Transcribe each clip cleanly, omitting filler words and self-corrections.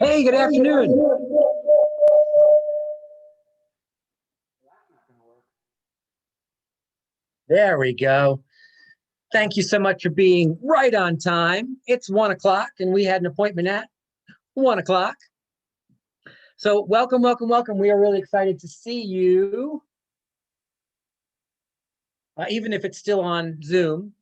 Hey, good afternoon. There we go. Thank you so much for being right on time. It's 1 o'clock and we had an appointment at 1 o'clock. So welcome, welcome, welcome. We are really excited to see you. Even if it's still on Zoom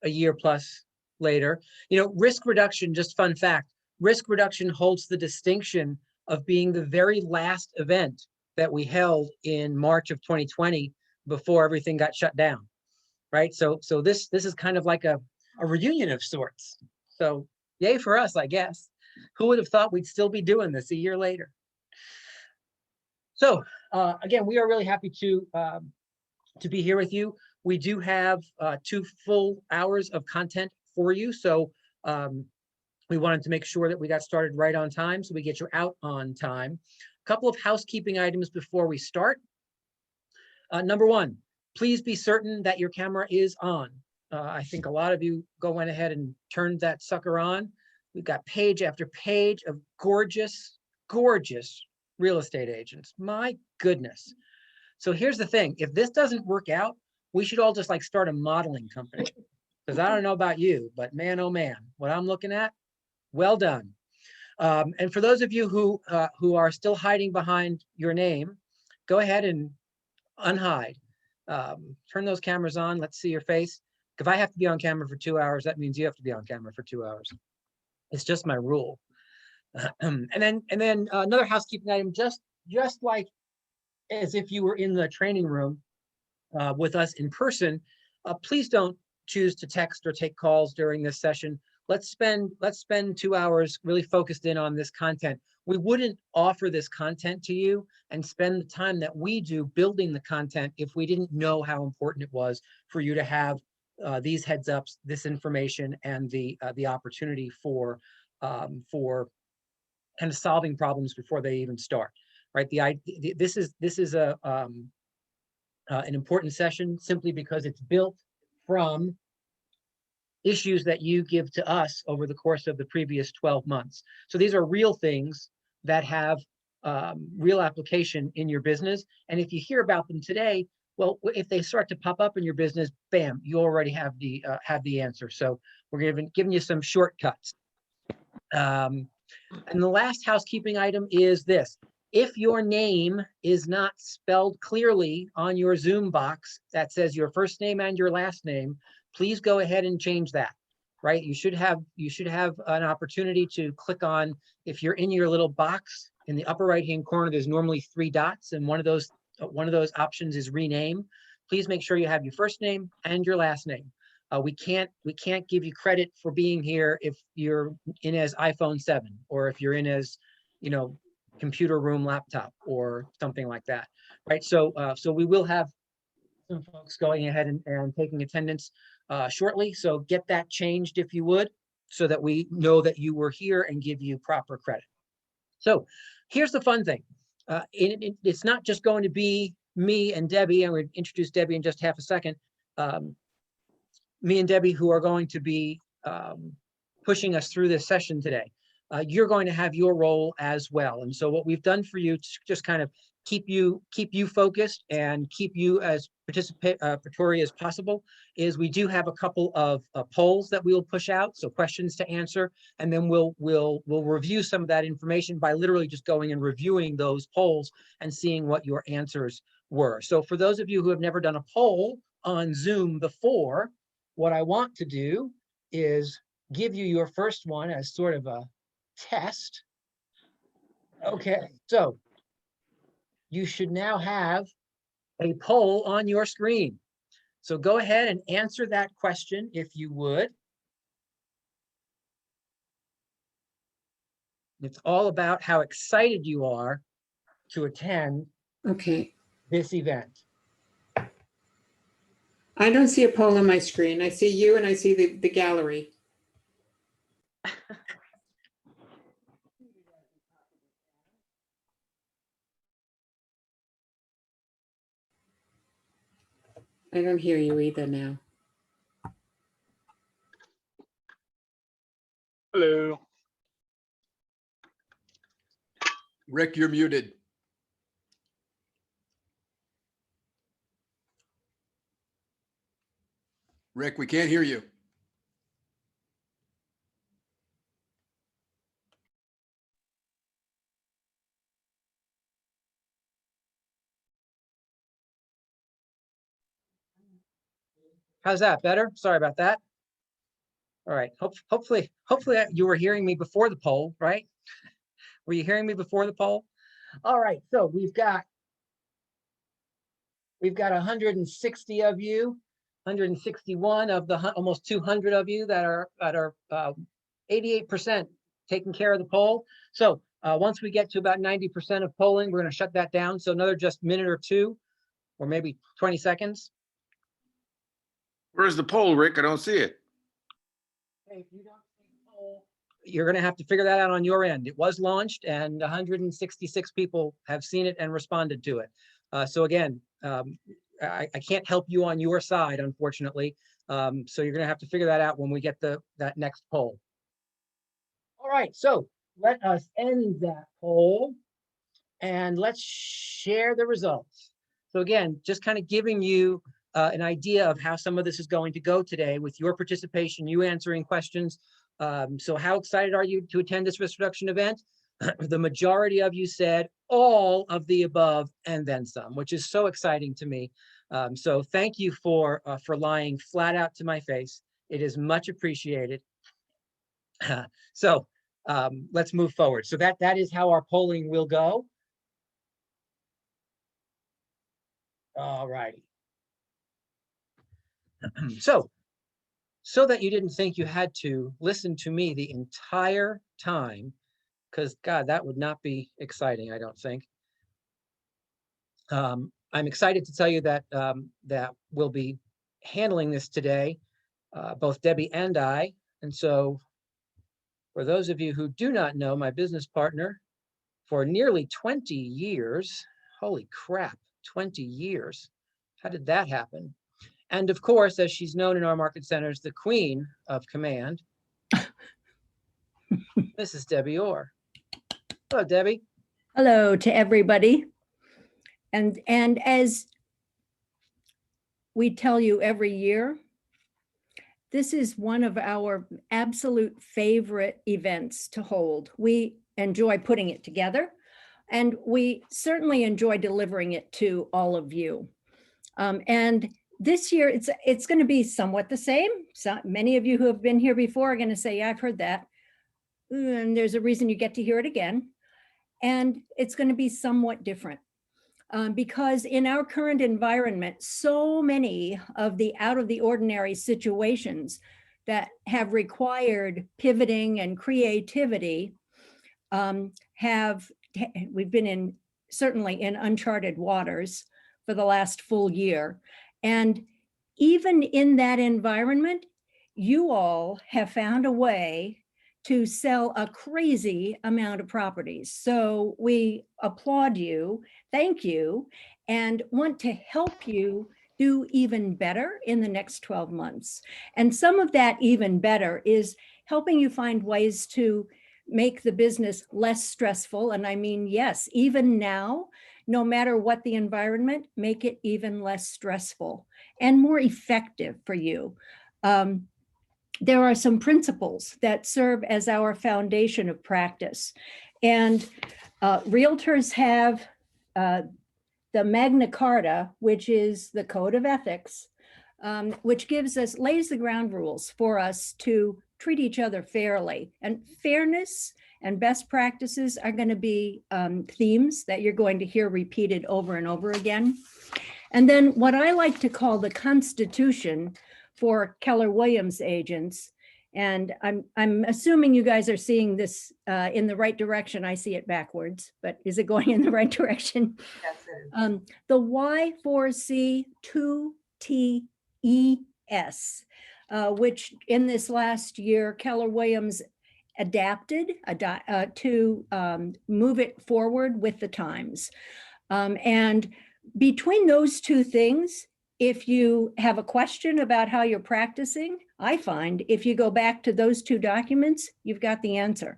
a year plus later. You know, risk reduction, just fun fact, risk reduction holds the distinction of being the very last event that we held in March of 2020 before everything got shut down, right? So this is kind of like a reunion of sorts. So yay for us, I guess. Who would have thought we'd still be doing this a year later? So again, we are really happy to be here with you. We do have 2 full hours of content for you. So we wanted to make sure that we got started right on time so we get you out on time. A couple of housekeeping items before we start. Number 1, please be certain that your camera is on. I think a lot of you went ahead and turned that sucker on. We've got page after page of gorgeous, gorgeous real estate agents. My goodness. So here's the thing. If this doesn't work out, we should all just like start a modeling company. Because I don't know about you, but man, oh man, what I'm looking at, well done. And for those of you who are still hiding behind your name, go ahead and unhide. Turn those cameras on. Let's see your face. If I have to be on camera for 2 hours, that means you have to be on camera for 2 hours. It's just my rule. And then another housekeeping item, just like as if you were in the training room with us in person, please don't choose to text or take calls during this session. Let's spend 2 hours really focused in on this content. We wouldn't offer this content to you and spend the time that we do building the content if we didn't know how important it was for you to have these heads ups, this information, and the opportunity for kind of solving problems before they even start. Right? This is a an important session simply because it's built from issues that you give to us over the course of the previous 12 months. So these are real things that have real application in your business. And if you hear about them today, well, if they start to pop up in your business, bam, you already have the answer. So we're giving you some shortcuts. And the last housekeeping item is this. If your name is not spelled clearly on your Zoom box that says your first name and your last name, please go ahead and change that, right? You should have an opportunity to click on, if you're in your little box in the upper right-hand corner, there's normally 3 dots, and one of those options is rename. Please make sure you have your first name and your last name. We can't give you credit for being here if you're in as iPhone 7 or if you're in as, you know, computer room laptop or something like that, right? So we will have some folks going ahead and taking attendance shortly. So get that changed if you would, so that we know that you were here and give you proper credit. So here's the fun thing. It's not just going to be me and Debbie, and we'll introduce Debbie in just half a second. Me and Debbie, who are going to be pushing us through this session today. You're going to have your role as well. And so what we've done for you to just kind of keep you focused and keep you as participatory as possible is we do have a couple of polls that we will push out, so questions to answer, and then we'll review some of that information by literally just going and reviewing those polls and seeing what your answers were. So for those of you who have never done a poll on Zoom before, what I want to do is give you your first one as sort of a test. Okay, so you should now have a poll on your screen. So go ahead and answer that question if you would. It's all about how excited you are to attend this event. I don't see a poll on my screen. I see you and I see the gallery. I don't hear you either now. Hello. Rick, you're muted. Rick, we can't hear you. How's that? Better? Sorry about that. All right. Hopefully you were hearing me before the poll, right? Were you hearing me before the poll? All right. So we've got 160 of you, 161 of the almost 200 of you that are 88% taking care of the poll. So once we get to about 90% of polling, we're going to shut that down. So another just minute or two, or maybe 20 seconds. Where's the poll, Rick? I don't see it. If you don't see the poll, you're going to have to figure that out on your end. It was launched and 166 people have seen it and responded to it. So again, I can't help you on your side, unfortunately. So you're going to have to figure that out when we get that next poll. All right, so let us end that poll and let's share the results. So again, just kind of giving you an idea of how some of this is going to go today with your participation, you answering questions. So how excited are you to attend this risk reduction event? The majority of you said all of the above and then some, which is so exciting to me. So thank you for lying flat out to my face. It is much appreciated. So let's move forward. So that is how our polling will go. All righty. So that you didn't think you had to listen to me the entire time, because God, that would not be exciting, I don't think. I'm excited to tell you that that we'll be handling this today, both Debbie and I. And so for those of you who do not know, my business partner for nearly 20 years, holy crap, 20 years. How did that happen? And of course, as she's known in our market centers, the queen of command, Mrs. Debbie Orr. Hello, Debbie. Hello to everybody. And as we tell you every year, this is one of our absolute favorite events to hold. We enjoy putting it together, and we certainly enjoy delivering it to all of you. And this year, it's going to be somewhat the same. So many of you who have been here before are going to say, yeah, I've heard that. And there's a reason you get to hear it again. And it's going to be somewhat different. Because in our current environment, so many of the out of the ordinary situations that have required pivoting and creativity we've been certainly in uncharted waters for the last full year. And even in that environment, you all have found a way to sell a crazy amount of properties. So we applaud you, thank you, and want to help you do even better in the next 12 months. And some of that even better is helping you find ways to make the business less stressful. And I mean, yes, even now, no matter what the environment, make it even less stressful and more effective for you. There are some principles that serve as our foundation of practice. And realtors have the Magna Carta, which is the code of ethics, which lays the ground rules for us to treat each other fairly. And fairness and best practices are going to be themes that you're going to hear repeated over and over again. And then what I like to call the Constitution for Keller Williams agents. And I'm assuming you guys are seeing this in the right direction. I see it backwards, but is it going in the right direction? Yes, it is. The Y4C2TES, which in this last year, Keller Williams adapted to move it forward with the times. And between those two things, if you have a question about how you're practicing, I find if you go back to those two documents, you've got the answer.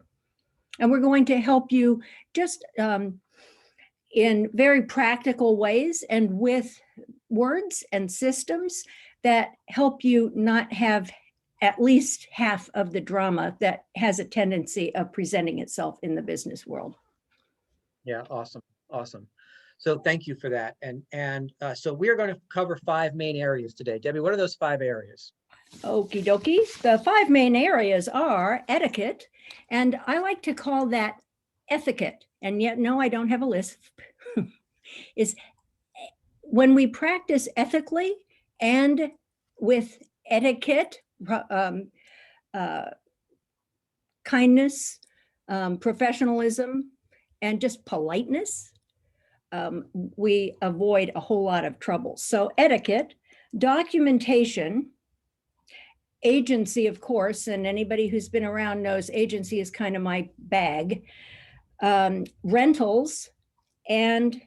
And we're going to help you just in very practical ways and with words and systems that help you not have at least half of the drama that has a tendency of presenting itself in the business world. Yeah, awesome, awesome. So thank you for that. And so we're going to cover 5 main areas today. Debbie, what are those 5 areas? Okie dokie. The 5 main areas are etiquette, and I like to call that ethicate. And yet, no, I don't have a lisp. Is when we practice ethically and with etiquette, kindness, professionalism, and just politeness, we avoid a whole lot of trouble. So etiquette, documentation, agency, of course, and anybody who's been around knows agency is kind of my bag, rentals, and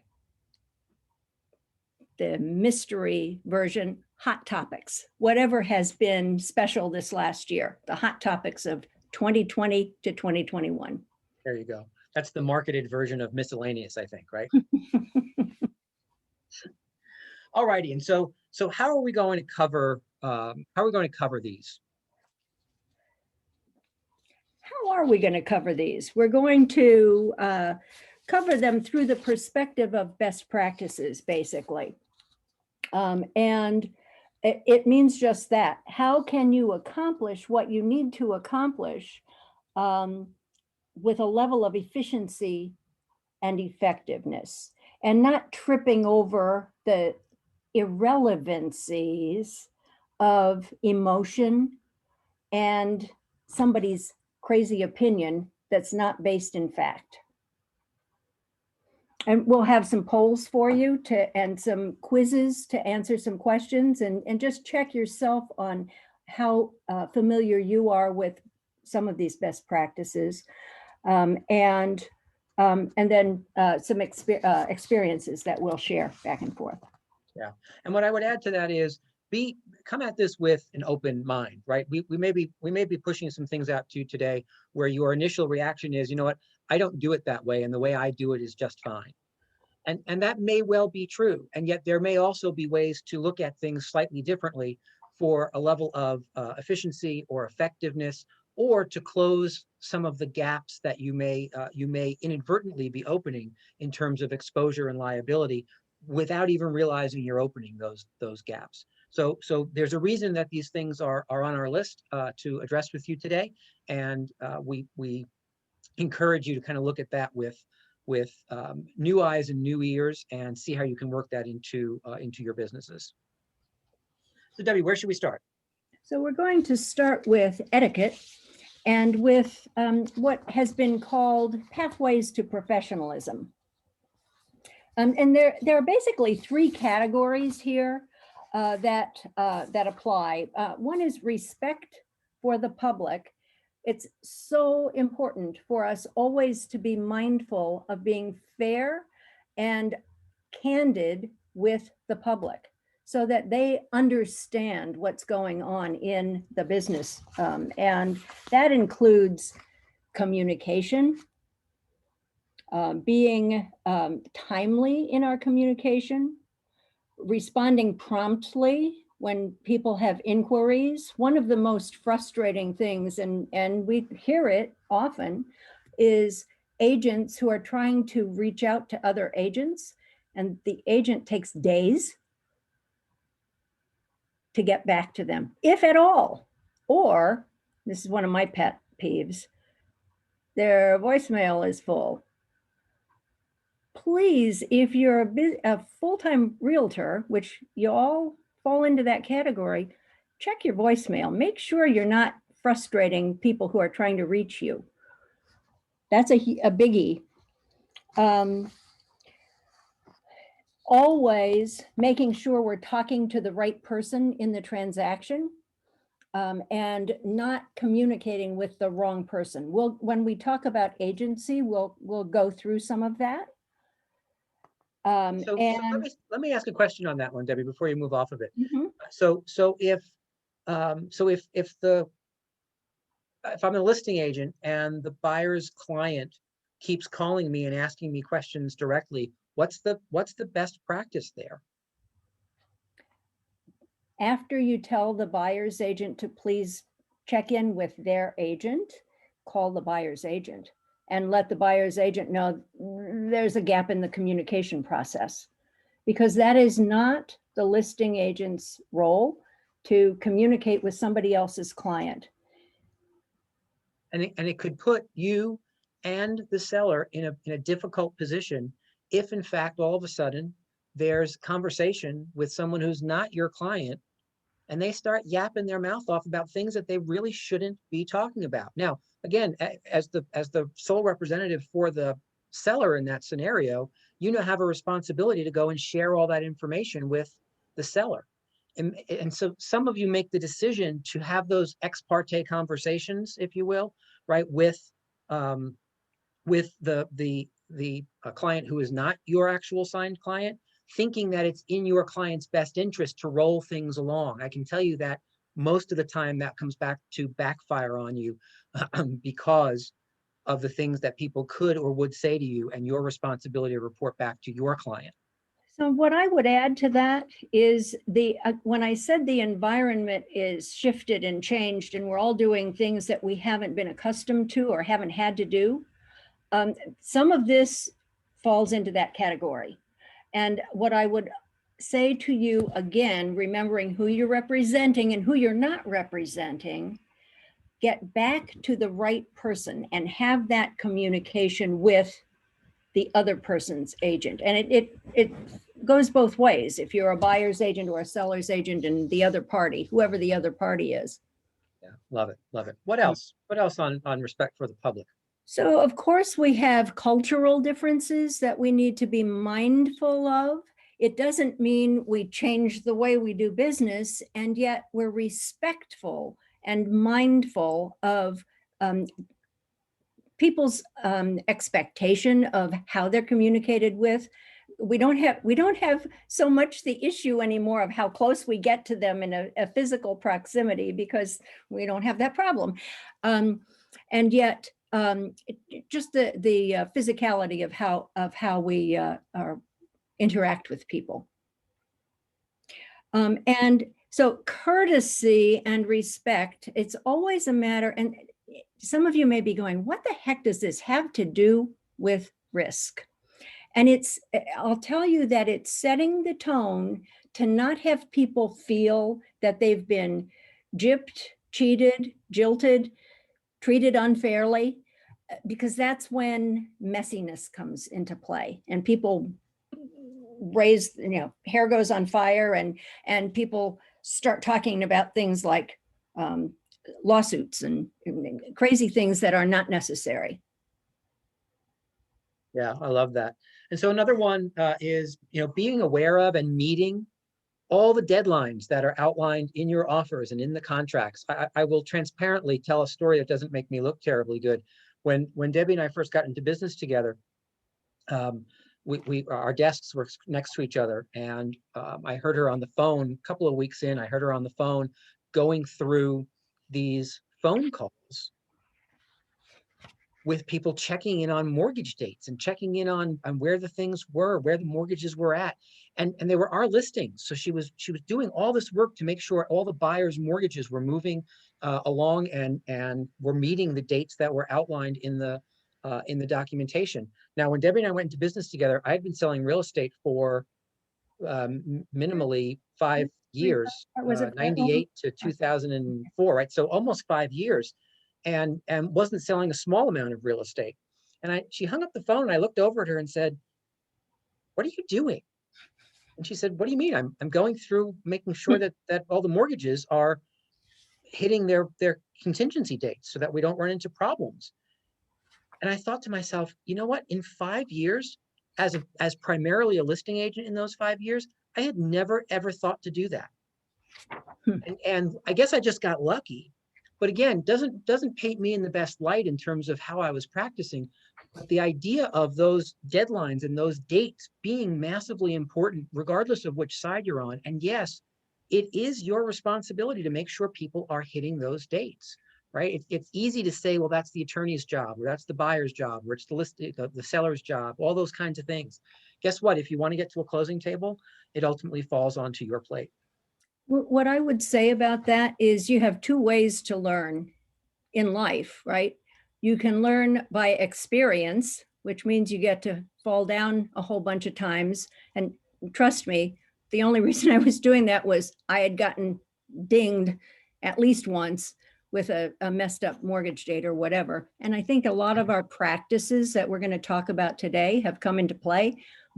the mystery version, hot topics, whatever has been special this last year, the hot topics of 2020 to 2021. There you go. That's the marketed version of miscellaneous, I think, right? All righty. And so how are we going to cover these? How are we going to cover these? We're going to cover them through the perspective of best practices, basically. And it means just that. How can you accomplish what you need to accomplish with a level of efficiency and effectiveness, and not tripping over the irrelevancies of emotion and somebody's crazy opinion that's not based in fact. And we'll have some polls for you and some quizzes to answer some questions, and just check yourself on how familiar you are with some of these best practices, and then some experiences that we'll share back and forth. Yeah. And what I would add to that is come at this with an open mind, right? We may be pushing some things out to you today where your initial reaction is, you know what, I don't do it that way, and the way I do it is just fine. And that may well be true. And yet there may also be ways to look at things slightly differently for a level of efficiency or effectiveness, or to close some of the gaps that you may inadvertently be opening in terms of exposure and liability without even realizing you're opening those gaps. So there's a reason that these things are on our list to address with you today, and we encourage you to kind of look at that with new eyes and new ears, and see how you can work that into your businesses. So Debbie, where should we start? So we're going to start with etiquette, and with what has been called pathways to professionalism. And there are basically 3 categories here that apply. One is respect for the public. It's so important for us always to be mindful of being fair and candid with the public, so that they understand what's going on in the business. And that includes communication, being timely in our communication, responding promptly when people have inquiries. One of the most frustrating things, and we hear it often, is agents who are trying to reach out to other agents, and the agent takes days to get back to them, if at all. Or, this is one of my pet peeves, their voicemail is full. Please, if you're a full-time realtor, which you all fall into that category, check your voicemail. Make sure you're not frustrating people who are trying to reach you. That's a biggie. Always making sure we're talking to the right person in the transaction, and not communicating with the wrong person. When we talk about agency, we'll go through some of that. So let me ask a question on that one, Debbie, before you move off of it. Mhm. So if the if I'm a listing agent and the buyer's client keeps calling me and asking me questions directly, what's the best practice there? After you tell the buyer's agent to please check in with their agent, call the buyer's agent and let the buyer's agent know there's a gap in the communication process. Because that is not the listing agent's role to communicate with somebody else's client. And it could put you and the seller in a difficult position if in fact all of a sudden there's conversation with someone who's not your client and they start yapping their mouth off about things that they really shouldn't be talking about. Now, again, as the sole representative for the seller in that scenario, you now have a responsibility to go and share all that information with the seller. And so some of you make the decision to have those ex parte conversations, if you will, right, with the client who is not your actual signed client, thinking that it's in your client's best interest to roll things along. I can tell you that most of the time that comes back to backfire on you because of the things that people could or would say to you and your responsibility to report back to your client. So what I would add to that is when I said the environment is shifted and changed and we're all doing things that we haven't been accustomed to or haven't had to do, some of this falls into that category. And what I would say to you again, remembering who you're representing and who you're not representing, get back to the right person and have that communication with the other person's agent. And it goes both ways. If you're a buyer's agent or a seller's agent and the other party, whoever the other party is. Yeah, love it, love it. What else? What else on respect for the public? So of course we have cultural differences that we need to be mindful of. It doesn't mean we change the way we do business, and yet we're respectful and mindful of people's expectation of how they're communicated with. We don't have so much the issue anymore of how close we get to them in a physical proximity, because we don't have that problem. And yet just the physicality of how we interact with people. And so courtesy and respect, it's always a matter, and some of you may be going, what the heck does this have to do with risk? And I'll tell you that it's setting the tone to not have people feel that they've been gypped, cheated, jilted, treated unfairly, because that's when messiness comes into play and people raise, hair goes on fire and people start talking about things like lawsuits and crazy things that are not necessary. Yeah, I love that. And so another one is, being aware of and meeting all the deadlines that are outlined in your offers and in the contracts. I will transparently tell a story that doesn't make me look terribly good. When Debbie and I first got into business together, our desks were next to each other, and I heard her on the phone a couple of weeks in. I heard her on the phone going through these phone calls with people checking in on mortgage dates and checking in on where the things were, where the mortgages were at. And they were our listings. So she was doing all this work to make sure all the buyers' mortgages were moving along and were meeting the dates that were outlined in the documentation. Now, when Debbie and I went into business together, I had been selling real estate for minimally 5 years, 98 to 2004, right? So almost 5 years. And wasn't selling a small amount of real estate. And she hung up the phone and I looked over at her and said, "What are you doing?" And she said, "What do you mean? I'm going through making sure that all the mortgages are hitting their contingency dates so that we don't run into problems." And I thought to myself, you know what? In 5 years, as primarily a listing agent in those 5 years, I had never, ever thought to do that. And I guess I just got lucky. But again, doesn't paint me in the best light in terms of how I was practicing. But the idea of those deadlines and those dates being massively important, regardless of which side you're on. And yes, it is your responsibility to make sure people are hitting those dates. right? It's easy to say, well, that's the attorney's job, or that's the buyer's job, or it's the seller's job, all those kinds of things. Guess what? If you want to get to a closing table, it ultimately falls onto your plate. What I would say about that is you have two ways to learn in life, right? You can learn by experience, which means you get to fall down a whole bunch of times. And trust me, the only reason I was doing that was I had gotten dinged at least once with a messed up mortgage date or whatever. And I think a lot of our practices that we're going to talk about today have come into play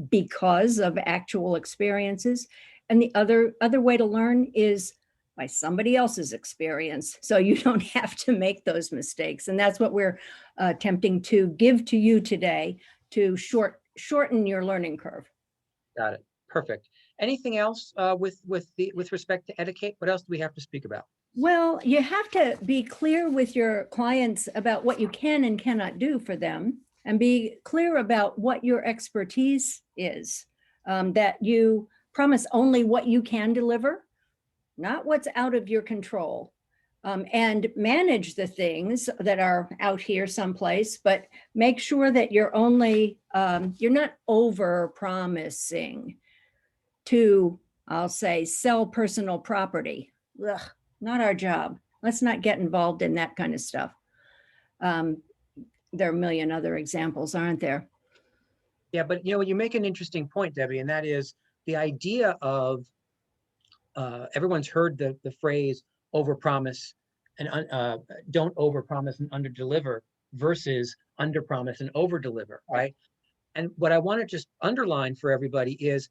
because of actual experiences. And the other way to learn is by somebody else's experience. So you don't have to make those mistakes. And that's what we're attempting to give to you today to shorten your learning curve. Got it. Perfect. Anything else with respect to etiquette? What else do we have to speak about? Well, you have to be clear with your clients about what you can and cannot do for them, and be clear about what your expertise is, that you promise only what you can deliver, not what's out of your control, and manage the things that are out here someplace, but make sure that you're not over promising to, I'll say, sell personal property. Ugh, not our job. Let's not get involved in that kind of stuff. There are a million other examples, aren't there? Yeah, but you make an interesting point, Debbie, and that is the idea of everyone's heard the phrase overpromise and don't overpromise and underdeliver versus underpromise and overdeliver, right? And what I want to just underline for everybody is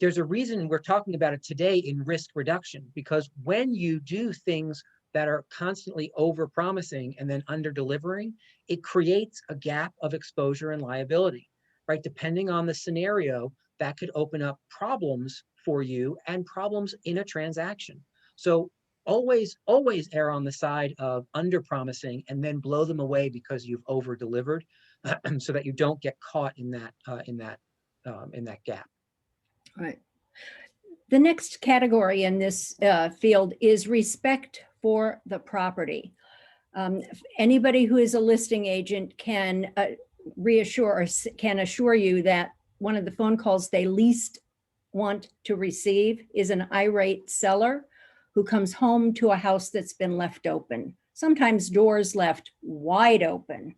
there's a reason we're talking about it today in risk reduction, because when you do things that are constantly overpromising and then underdelivering, it creates a gap of exposure and liability, right? Depending on the scenario, that could open up problems for you and problems in a transaction. So always err on the side of underpromising and then blow them away because you've over-delivered, so that you don't get caught in that gap. Right. The next category in this field is respect for the property. Anybody who is a listing agent can reassure or can assure you that one of the phone calls they least want to receive is an irate seller who comes home to a house that's been left open, sometimes doors left wide open,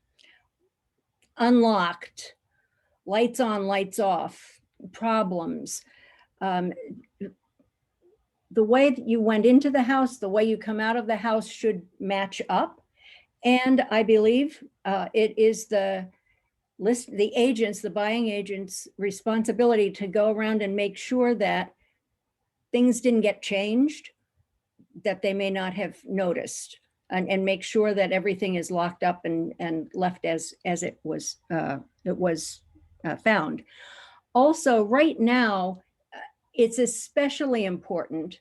unlocked, lights on, lights off, problems. The way that you went into the house, the way you come out of the house should match up. And I believe it is the buying agent's responsibility to go around and make sure that things didn't get changed that they may not have noticed, and make sure that everything is locked up and left as it was found. Also, right now, it's especially important.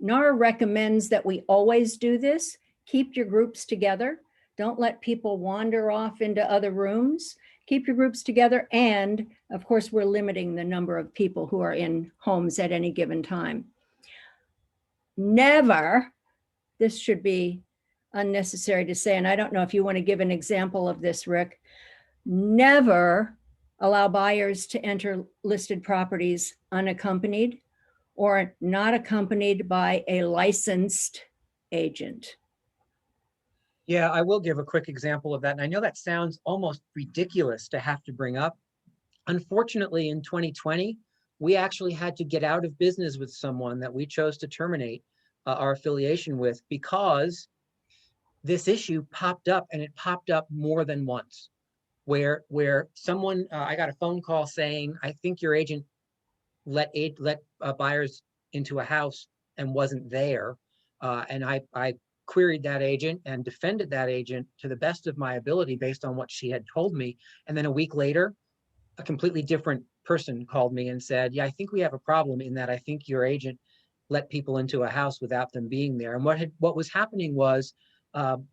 NAR recommends that we always do this. Keep your groups together. Don't let people wander off into other rooms. Keep your groups together. And of course, we're limiting the number of people who are in homes at any given time. Never, this should be unnecessary to say, and I don't know if you want to give an example of this, Rick, never allow buyers to enter listed properties unaccompanied or not accompanied by a licensed agent. Yeah, I will give a quick example of that. And I know that sounds almost ridiculous to have to bring up. Unfortunately, in 2020, we actually had to get out of business with someone that we chose to terminate our affiliation with because this issue popped up, and it popped up more than once, where someone, I got a phone call saying, I think your agent let buyers into a house and wasn't there. And I queried that agent and defended that agent to the best of my ability based on what she had told me. And then a week later, a completely different person called me and said, yeah, I think we have a problem in that I think your agent let people into a house without them being there. And what was happening was,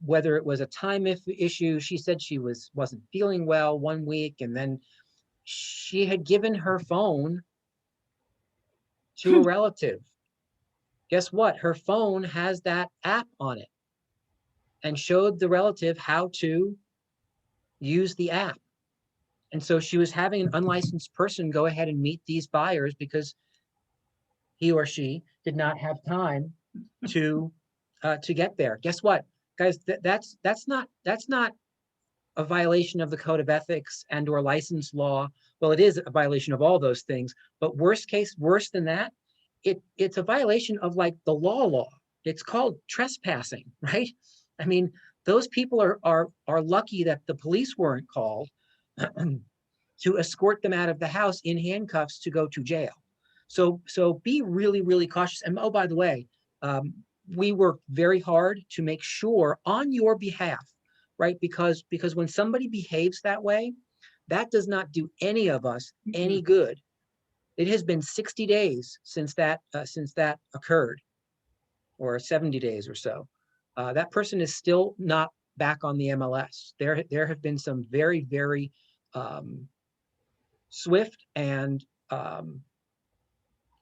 whether it was a time issue, she said she wasn't feeling well one week, and then she had given her phone to a relative. Guess what? Her phone has that app on it. and showed the relative how to use the app. And so she was having an unlicensed person go ahead and meet these buyers because he or she did not have time to get there. Guess what, guys? That's not a violation of the code of ethics and or license law. Well, it is a violation of all those things, but worse than that, it's a violation of like the law. It's called trespassing, right? I mean, those people are lucky that the police weren't called to escort them out of the house in handcuffs to go to jail. So be really, really cautious. And oh, by the way, we work very hard to make sure on your behalf, right? Because when somebody behaves that way, that does not do any of us any good. It has been 60 days since that occurred, or 70 days or so. That person is still not back on the MLS. There have been some very, very swift and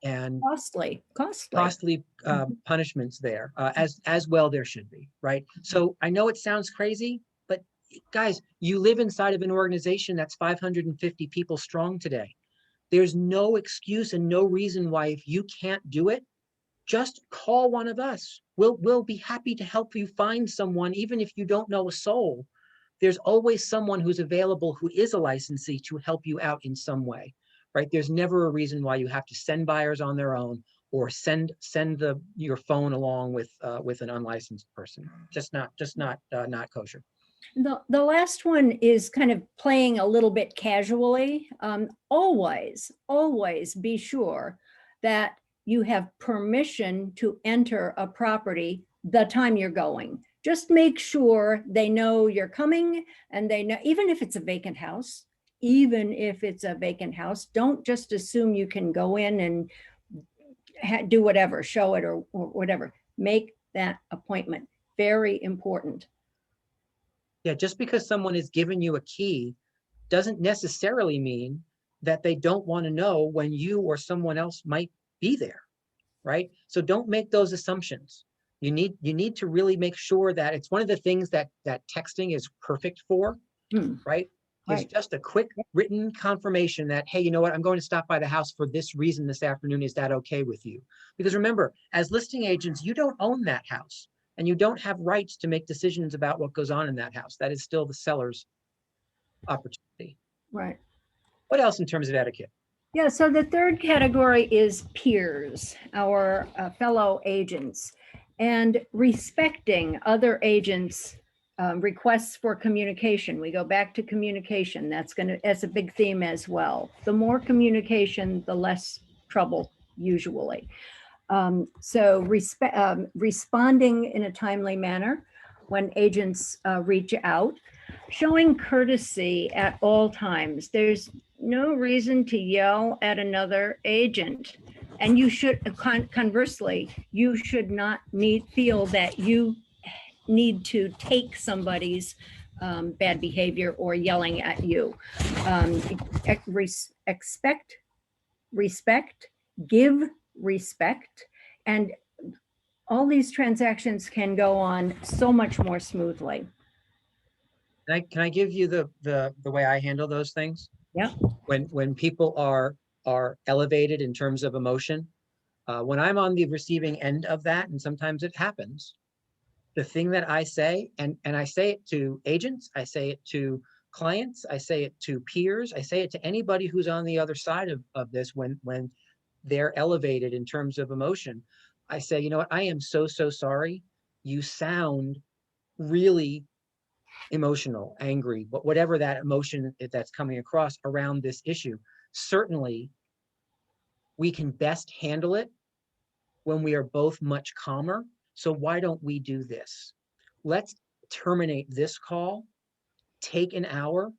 Costly. costly punishments there, as well there should be, right? So I know it sounds crazy, but guys, you live inside of an organization that's 550 people strong today. There's no excuse and no reason why, if you can't do it, just call one of us. We'll be happy to help you find someone, even if you don't know a soul. There's always someone who's available who is a licensee to help you out in some way, right? There's never a reason why you have to send buyers on their own or send your phone along with an unlicensed person. Just not kosher. The last one is kind of playing a little bit casually. Always be sure that you have permission to enter a property the time you're going. Just make sure they know you're coming, and they know, even if it's a vacant house, don't just assume you can go in and do whatever, show it or whatever. Make that appointment. Very important. Yeah, just because someone has given you a key doesn't necessarily mean that they don't want to know when you or someone else might be there, right? So don't make those assumptions. You need to really make sure that it's one of the things that texting is perfect for, right? It's just a quick written confirmation that, hey, you know what? I'm going to stop by the house for this reason this afternoon. Is that okay with you? Because remember, as listing agents, you don't own that house, and you don't have rights to make decisions about what goes on in that house. That is still the seller's opportunity. Right. What else in terms of etiquette? Yeah, so the third category is peers, our fellow agents, and respecting other agents' requests for communication. We go back to communication. That's a big theme as well. The more communication, the less trouble usually. So responding in a timely manner when agents reach out, showing courtesy at all times. There's no reason to yell at another agent. And you should, conversely, you should not feel that you need to take somebody's bad behavior or yelling at you. Expect respect, give respect, and all these transactions can go on so much more smoothly. Can I give you the way I handle those things? Yeah. When people are elevated in terms of emotion, when I'm on the receiving end of that, and sometimes it happens, the thing that I say, and I say it to agents, I say it to clients, I say it to peers, I say it to anybody who's on the other side of this when they're elevated in terms of emotion. I say, you know what, I am so sorry. You sound really emotional, angry, but whatever that emotion that's coming across around this issue. Certainly, we can best handle it when we are both much calmer. So why don't we do this? Let's terminate this call, take an hour,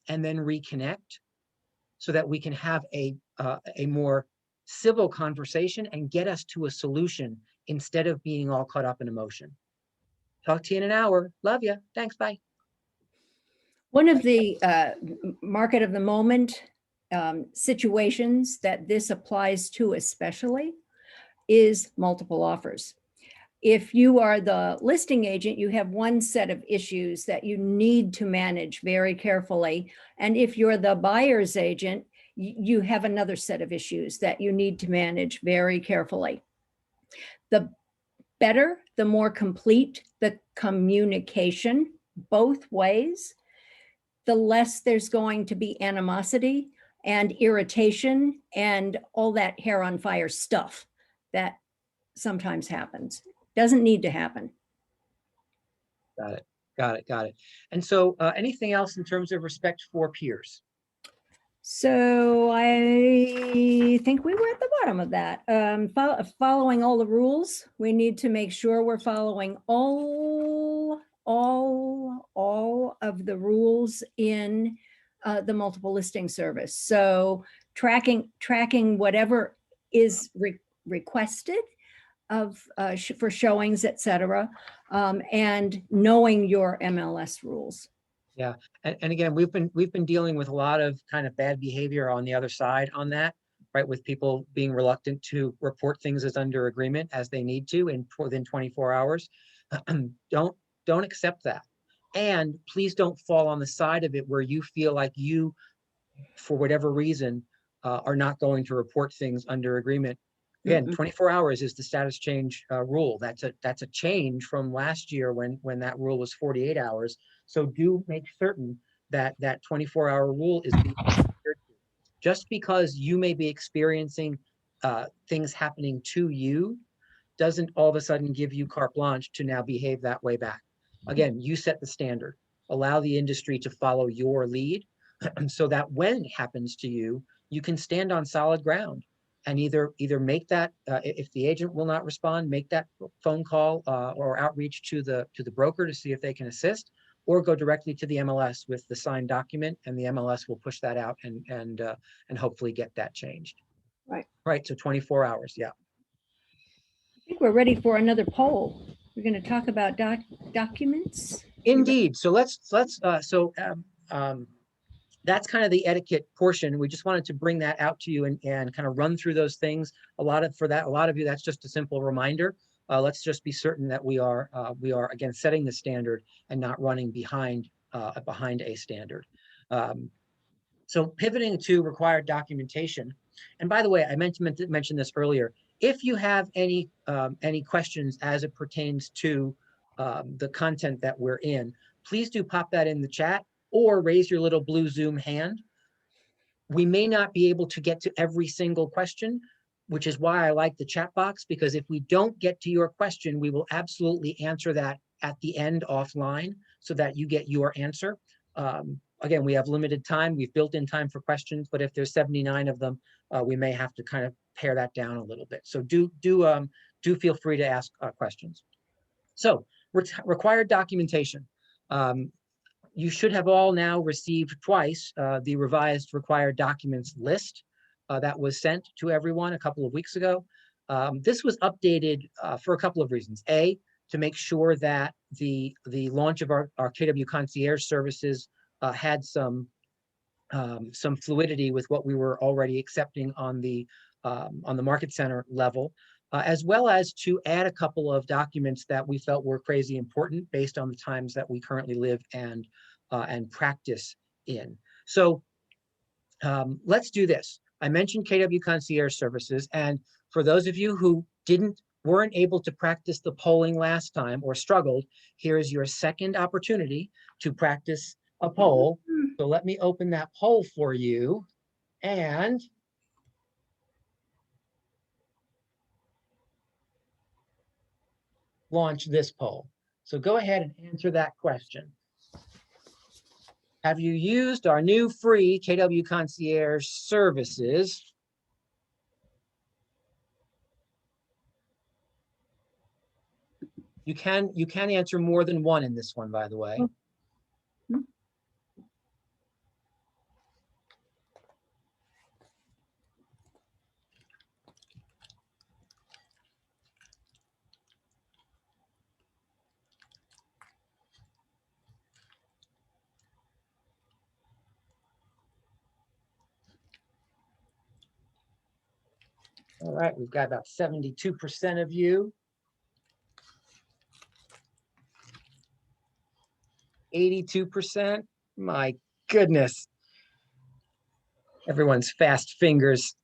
and then reconnect so that we can have a more civil conversation and get us to a solution instead of being all caught up in emotion. Talk to you in an hour. Love you. Thanks. Bye. One of the market of the moment situations that this applies to especially is multiple offers. If you are the listing agent, you have one set of issues that you need to manage very carefully. And if you're the buyer's agent, you have another set of issues that you need to manage very carefully. The better, the more complete the communication both ways, the less there's going to be animosity and irritation and all that hair on fire stuff that sometimes happens. Doesn't need to happen. Got it. Got it. Got it. And so anything else in terms of respect for peers? So I think we were at the bottom of that. Following all the rules, we need to make sure we're following all of the rules in the multiple listing service. So tracking whatever is requested of for showings, et cetera, and knowing your MLS rules. Yeah, and again, we've been dealing with a lot of kind of bad behavior on the other side on that, right? With people being reluctant to report things as under agreement as they need to within 24 hours. Don't accept that. And please don't fall on the side of it where you feel like you, for whatever reason, are not going to report things under agreement. Again, 24 hours is the status change rule. That's a change from last year when that rule was 48 hours. So do make certain that that 24-hour rule is being adhered to. Just because you may be experiencing things happening to you doesn't all of a sudden give you carte blanche to now behave that way back. Again, you set the standard. Allow the industry to follow your lead so that when it happens to you, you can stand on solid ground and either make that, if the agent will not respond, make that phone call or outreach to the broker to see if they can assist, or go directly to the MLS with the signed document, and the MLS will push that out and hopefully get that changed. Right. Right. So 24 hours. Yeah. I think we're ready for another poll. We're going to talk about documents. Indeed. So that's kind of the etiquette portion. We just wanted to bring that out to you and kind of run through those things. A lot of you, that's just a simple reminder. Let's just be certain that we are again setting the standard and not running behind a standard. So pivoting to required documentation. And by the way, I meant to mention this earlier. If you have any questions as it pertains to the content that we're in, please do pop that in the chat or raise your little blue Zoom hand. We may not be able to get to every single question, which is why I like the chat box, because if we don't get to your question, we will absolutely answer that at the end offline so that you get your answer. Again, we have limited time. We've built in time for questions, but if there's 79 of them, we may have to kind of pare that down a little bit. So do feel free to ask questions. So required documentation. You should have all now received twice the revised required documents list that was sent to everyone a couple of weeks ago. This was updated for a couple of reasons. A, to make sure that the launch of our KW Concierge services had some fluidity with what we were already accepting on the Market Center level, as well as to add a couple of documents that we felt were crazy important based on the times that we currently live and practice in. So let's do this. I mentioned KW Concierge Services, and for those of you who weren't able to practice the polling last time or struggled, here is your second opportunity to practice a poll. So let me open that poll for you and launch this poll. So go ahead and answer that question. Have you used our new free KW Concierge services? You can answer more than one in this one, by the way. All right, we've got about 72% of you. 82%. My goodness. Everyone's fast fingers.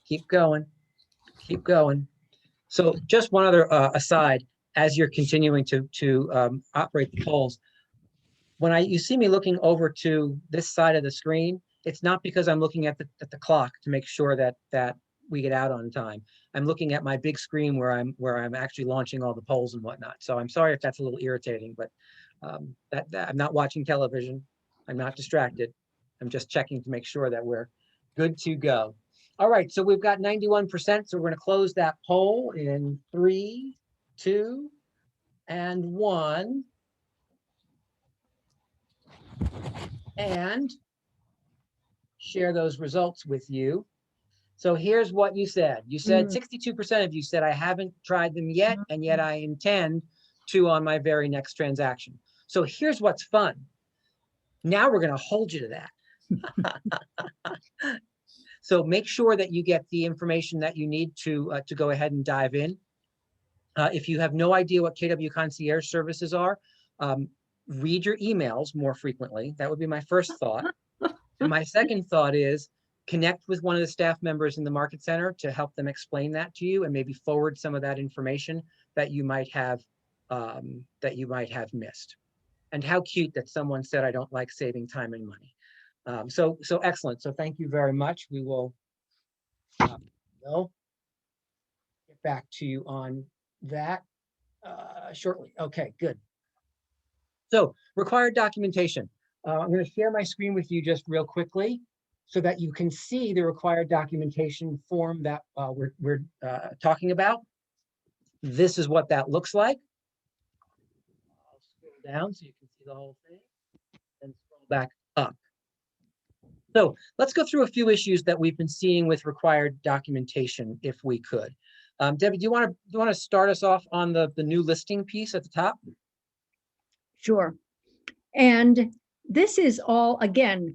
Keep going. Keep going. So just one other aside, as you're continuing to operate the polls, when you see me looking over to this side of the screen, it's not because I'm looking at the clock to make sure that we get out on time. I'm looking at my big screen where I'm actually launching all the polls and whatnot. So I'm sorry if that's a little irritating, but I'm not watching television. I'm not distracted. I'm just checking to make sure that we're good to go. All right, so we've got 91%. So we're going to close that poll in 3, 2, and 1. And share those results with you. So here's what you said. You said 62% of you said, I haven't tried them yet, and yet I intend to on my very next transaction. So here's what's fun. Now we're going to hold you to that. So make sure that you get the information that you need to go ahead and dive in. If you have no idea what KW Concierge services are, read your emails more frequently. That would be my first thought. And my second thought is connect with one of the staff members in the Market Center to help them explain that to you and maybe forward some of that information that you might have missed. And how cute that someone said, I don't like saving time and money. So excellent. So thank you very much. We will get back to you on that shortly. Okay, good. So required documentation. I'm going to share my screen with you just real quickly so that you can see the required documentation form that we're talking about. This is what that looks like. I'll scroll down so you can see the whole thing and scroll back up. So let's go through a few issues that we've been seeing with required documentation, if we could. Debbie, do you want to start us off on the new listing piece at the top? Sure. And this is all, again,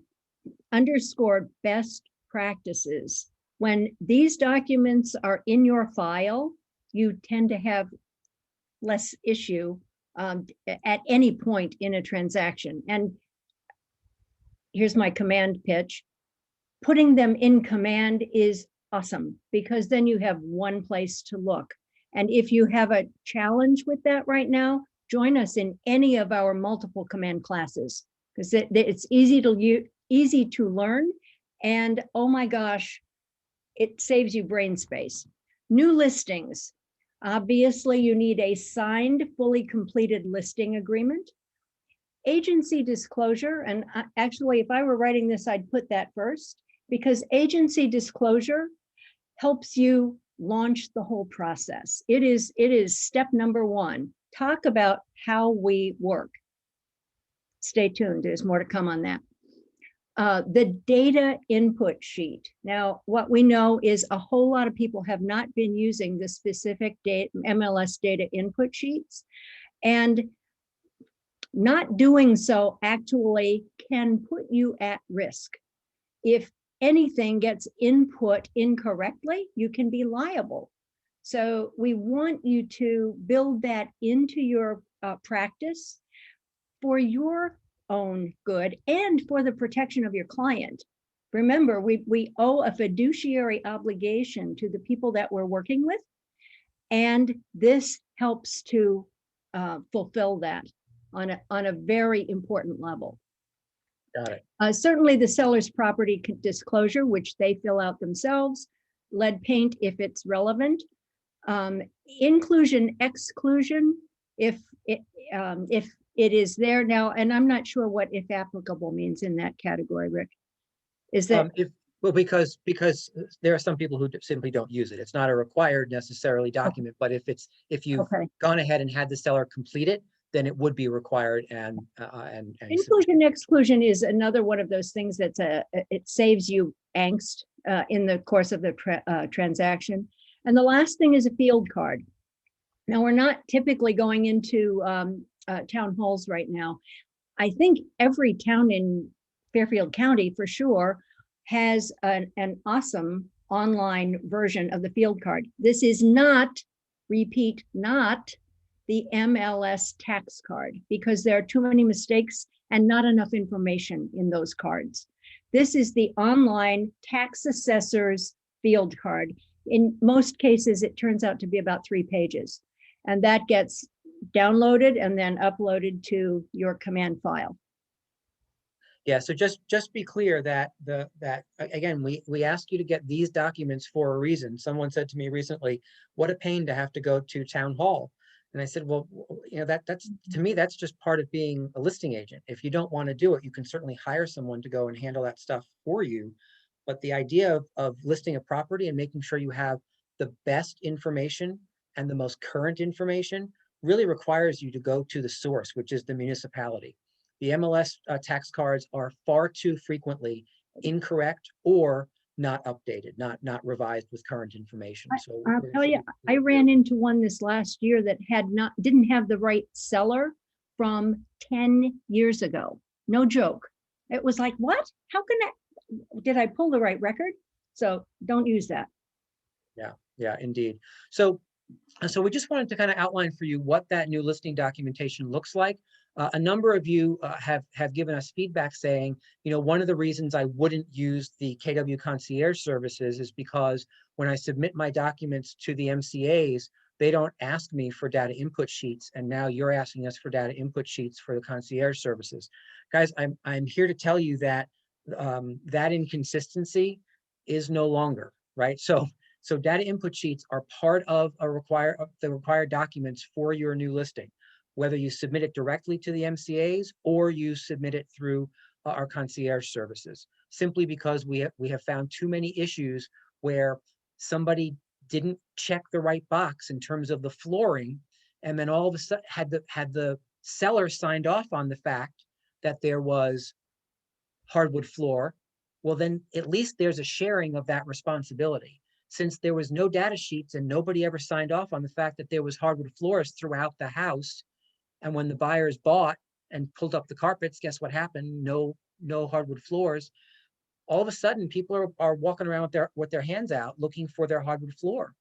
underscore best practices. When these documents are in your file, you tend to have less issue at any point in a transaction. And here's my command pitch. Putting them in command is awesome because then you have one place to look. And if you have a challenge with that right now, join us in any of our multiple command classes because it's easy to learn. And oh my gosh, it saves you brain space. New listings. Obviously, you need a signed, fully completed listing agreement. Agency disclosure, and actually, if I were writing this, I'd put that first because agency disclosure helps you launch the whole process. It is step number one. Talk about how we work. Stay tuned, there's more to come on that. The data input sheet. Now, what we know is a whole lot of people have not been using the specific MLS data input sheets, and not doing so actually can put you at risk. If anything gets input incorrectly, you can be liable. So we want you to build that into your practice for your own good and for the protection of your client. Remember, we owe a fiduciary obligation to the people that we're working with, and this helps to fulfill that on a very important level. Got it. Certainly the seller's property disclosure, which they fill out themselves, lead paint if it's relevant, inclusion, exclusion, if it is there now, and I'm not sure what if applicable means in that category, Rick. Is that? Because there are some people who simply don't use it. It's not a required necessarily document, but if you've gone ahead and had the seller complete it, then it would be required and inclusion exclusion is another one of those things that's it saves you angst in the course of the transaction. And the last thing is a field card. Now, we're not typically going into town halls right now. I think every town in Fairfield County for sure has an awesome online version of the field card. This is not repeat, not the MLS tax card, because there are too many mistakes and not enough information in those cards. This is the online tax assessor's field card. In most cases, it turns out to be about 3 pages, and that gets downloaded and then uploaded to your command file. Yeah, so just be clear that again, we ask you to get these documents for a reason. Someone said to me recently, what a pain to have to go to town hall. And I said, well, you know, that's to me, that's just part of being a listing agent. If you don't want to do it, you can certainly hire someone to go and handle that stuff for you. But the idea of listing a property and making sure you have the best information and the most current information really requires you to go to the source, which is the municipality. The MLS tax cards are far too frequently incorrect or not updated, not revised with current information. So I'll tell you, I ran into one this last year that didn't have the right seller from 10 years ago. No joke. It was like, what? How can did I pull the right record? So don't use that. Yeah, indeed. So we just wanted to kind of outline for you what that new listing documentation looks like. A number of you have given us feedback saying, you know, one of the reasons I wouldn't use the KW Concierge services is because when I submit my documents to the MCAs, they don't ask me for data input sheets, and now you're asking us for data input sheets for the concierge services. Guys, I'm here to tell you that that inconsistency is no longer, right? So data input sheets are part of the required documents for your new listing, whether you submit it directly to the MCAs or you submit it through our concierge services, simply because we have found too many issues where somebody didn't check the right box in terms of the flooring, and then all of a sudden had the seller signed off on the fact that there was hardwood floor. Well, then at least there's a sharing of that responsibility. Since there was no data sheets and nobody ever signed off on the fact that there was hardwood floors throughout the house, and when the buyers bought and pulled up the carpets, guess what happened? No hardwood floors. All of a sudden, people are walking around with their hands out looking for their hardwood floor.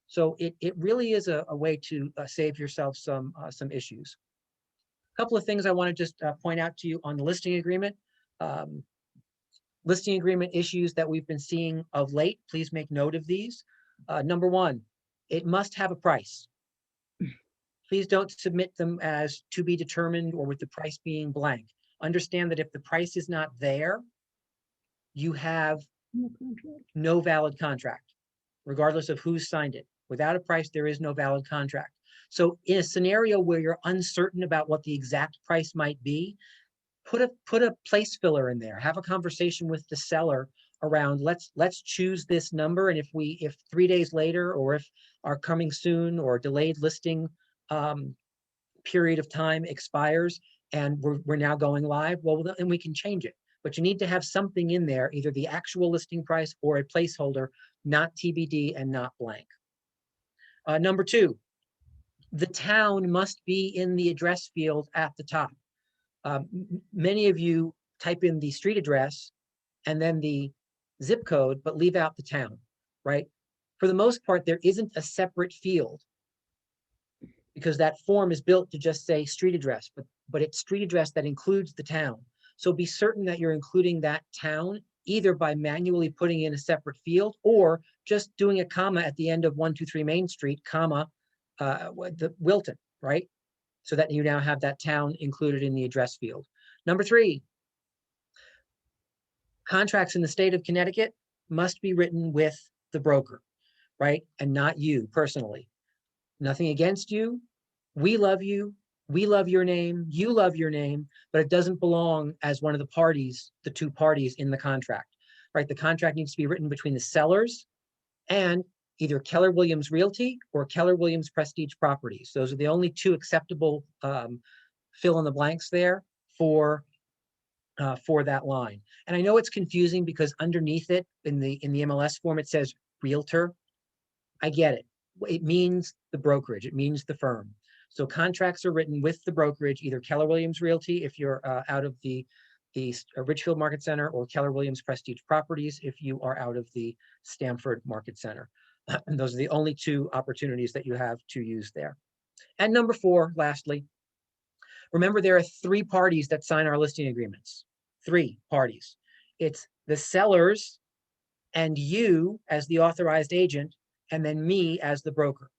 So it really is a way to save yourself some issues. A couple of things I want to just point out to you on the listing agreement. Listing agreement issues that we've been seeing of late, please make note of these. Number one, it must have a price. Please don't submit them as to be determined or with the price being blank. Understand that if the price is not there, you have no valid contract, regardless of who signed it. Without a price, there is no valid contract. So in a scenario where you're uncertain about what the exact price might be, put a place filler in there. Have a conversation with the seller around let's choose this number, and if 3 days later, or if our coming soon or delayed listing period of time expires and we're now going live, well, then we can change it. But you need to have something in there, either the actual listing price or a placeholder, not TBD and not blank. Number two, the town must be in the address field at the top. Many of you type in the street address and then the zip code, but leave out the town, right? For the most part, there isn't a separate field because that form is built to just say street address, but it's street address that includes the town. So be certain that you're including that town either by manually putting in a separate field or just doing a comma at the end of 123 Main Street, comma, the Wilton, right? So that you now have that town included in the address field. Number three, contracts in the state of Connecticut must be written with the broker, right? And not you personally. Nothing against you. We love you. We love your name. You love your name, but it doesn't belong as one of the parties, the two parties in the contract, right? The contract needs to be written between the sellers and either Keller Williams Realty or Keller Williams Prestige Properties. Those are the only two acceptable fill in the blanks there for that line. And I know it's confusing because underneath it in the MLS form, it says realtor. I get it. It means the brokerage. It means the firm. So contracts are written with the brokerage, either Keller Williams Realty if you're out of the Ridgefield Market Center or Keller Williams Prestige Properties if you are out of the Stamford Market Center. And those are the only two opportunities that you have to use there. And number 4, lastly, remember there are 3 parties that sign our listing agreements. 3 parties. It's the sellers and you as the authorized agent, and then me as the broker,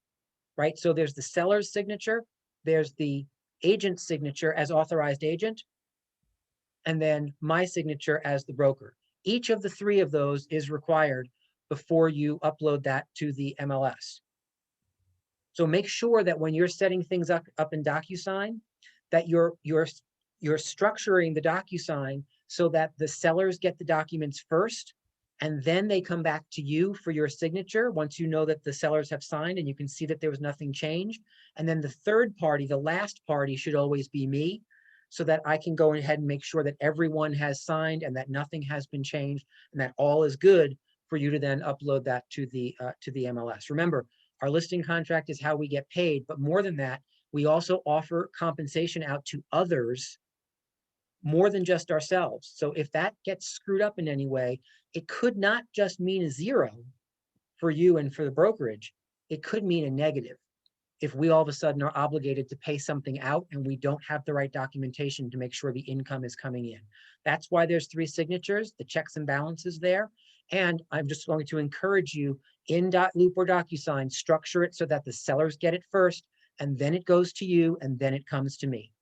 right? So there's the seller's signature, there's the agent's signature as authorized agent, and then my signature as the broker. Each of the 3 of those is required before you upload that to the MLS. So make sure that when you're setting things up in DocuSign, that you're structuring the DocuSign so that the sellers get the documents first, and then they come back to you for your signature once you know that the sellers have signed and you can see that there was nothing changed. And then the third party, the last party, should always be me, so that I can go ahead and make sure that everyone has signed and that nothing has been changed and that all is good for you to then upload that to the MLS. Remember, our listing contract is how we get paid, but more than that, we also offer compensation out to others more than just ourselves. So if that gets screwed up in any way, it could not just mean a 0 for you and for the brokerage. It could mean a negative if we all of a sudden are obligated to pay something out and we don't have the right documentation to make sure the income is coming in. That's why there's 3 signatures, the checks and balances there. And I'm just going to encourage you in Loop or DocuSign, structure it so that the sellers get it first, and then it goes to you, and then it comes to me.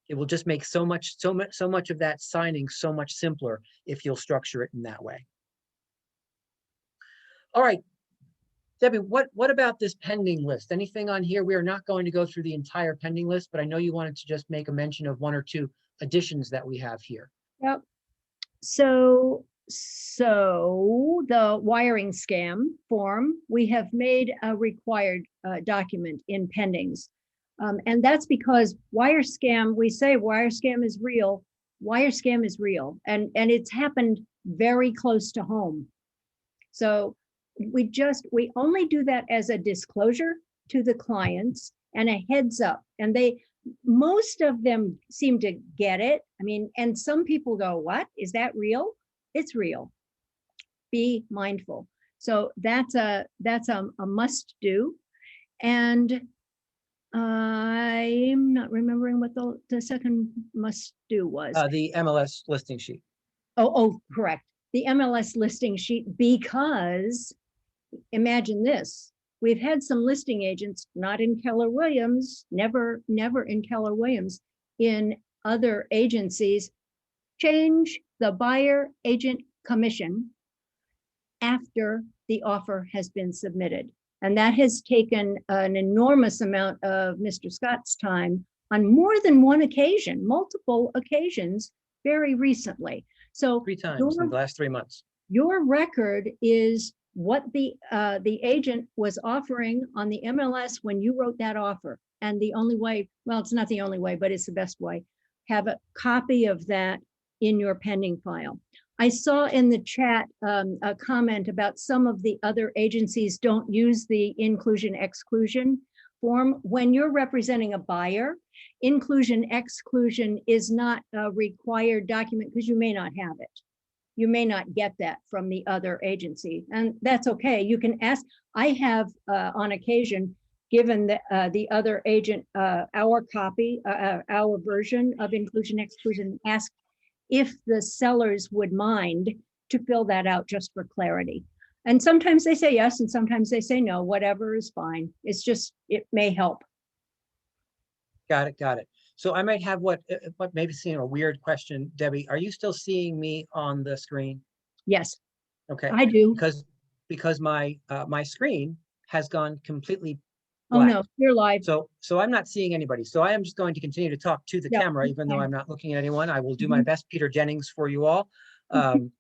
It will just make so much of that signing so much simpler if you'll structure it in that way. All right, Debbie, what about this pending list? Anything on here? We are not going to go through the entire pending list, but I know you wanted to just make a mention of 1 or 2 additions that we have here. Yep. So the wiring scam form, we have made a required document in pendings. And that's because wire scam, we say wire scam is real. Wire scam is real. And it's happened very close to home. So we only do that as a disclosure to the clients and a heads up. And most of them seem to get it. I mean, and some people go, what? Is that real? It's real. Be mindful. So that's a must do. And I'm not remembering what the second must do was. The MLS listing sheet. Oh, correct. The MLS listing sheet, because imagine this. We've had some listing agents, not in Keller Williams, never in Keller Williams, in other agencies, change the buyer agent commission after the offer has been submitted. And that has taken an enormous amount of Mr. Scott's time on more than one occasion, multiple occasions, very recently. So 3 times in the last 3 months. Your record is what the agent was offering on the MLS when you wrote that offer. And the only way, well, it's not the only way, but it's the best way. Have a copy of that in your pending file. I saw in the chat a comment about some of the other agencies don't use the inclusion exclusion form. When you're representing a buyer, inclusion exclusion is not a required document because you may not have it. You may not get that from the other agency, and that's okay. You can ask. I have on occasion given the other agent our copy, our version of inclusion exclusion, asked if the sellers would mind to fill that out just for clarity. And sometimes they say yes, and sometimes they say no, whatever is fine. It's just, it may help. Got it. So I might have what maybe seeing a weird question. Debbie, are you still seeing me on the screen? Yes, Okay. I do. Because my my screen has gone completely Oh black. no, you're live. So I'm not seeing anybody. So I am just going to continue to talk to the Yeah, camera, even though okay. I'm not looking at anyone. I will do my best Peter Jennings for you all. And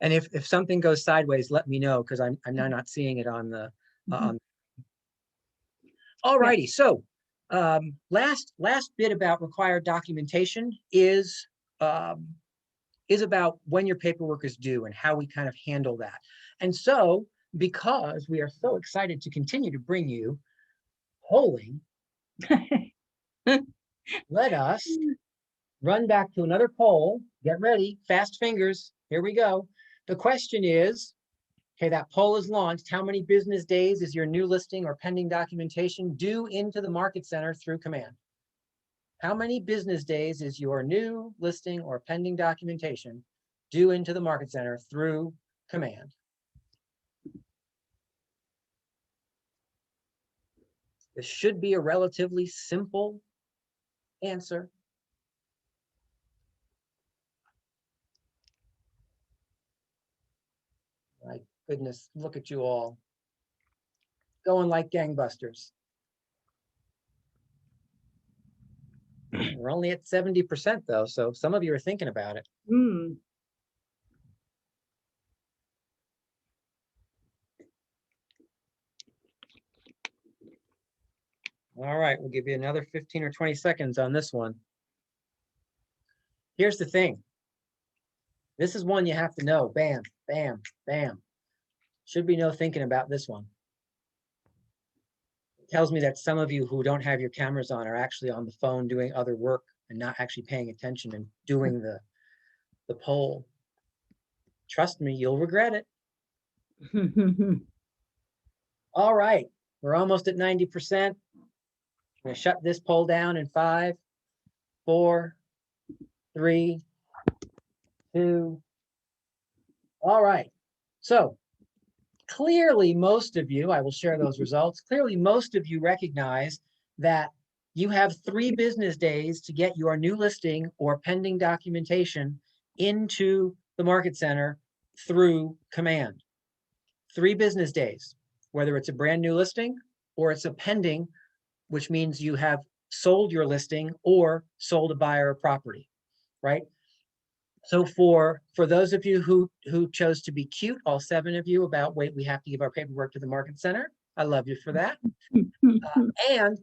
if something goes sideways, let me know, because I'm now not seeing it on the on. All righty. So last bit about required documentation is about when your paperwork is due and how we kind of handle that. And so, because we are so excited to continue to bring you polling, let us run back to another poll. Get ready, fast fingers. Here we go. The question is, okay, that poll is launched. How many business days is your new listing or pending documentation due into the Market Center through Command? How many business days is your new listing or pending documentation due into the Market Center through Command? This should be a relatively simple answer. My goodness, look at you all. Going like gangbusters. We're only at 70% though, so some of you are thinking about it. Hmm. All right, we'll give you another 15 or 20 seconds on this one. Here's the thing. This is one you have to know. Bam, bam, bam. Should be no thinking about this one. It tells me that some of you who don't have your cameras on are actually on the phone doing other work and not actually paying attention and doing the poll. Trust me, you'll regret it. All right, we're almost at 90%. I'm gonna shut this poll down in 5, 4, 3, 2. All right, so clearly most of you, I will share those results. Clearly most of you recognize that you have 3 business days to get your new listing or pending documentation into the Market Center through Command. 3 business days, whether it's a brand new listing or it's a pending, which means you have sold your listing or sold a buyer a property, right? So for those of you who chose to be cute, all 7 of you about, wait, we have to give our paperwork to the Market Center. I love you for that. And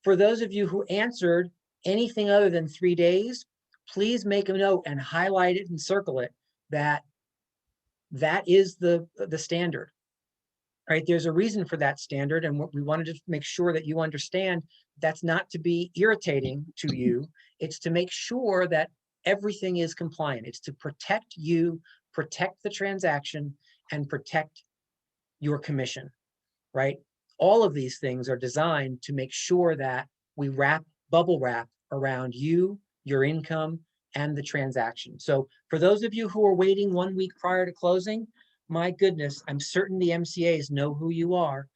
for those of you who answered anything other than 3 days, please make a note and highlight it and circle it that is the standard. Right, there's a reason for that standard, and what we wanted to make sure that you understand that's not to be irritating to you. It's to make sure that everything is compliant. It's to protect you, protect the transaction, and protect your commission, right? All of these things are designed to make sure that we bubble wrap around you, your income, and the transaction. So for those of you who are waiting 1 week prior to closing, my goodness, I'm certain the MCAs know who you are.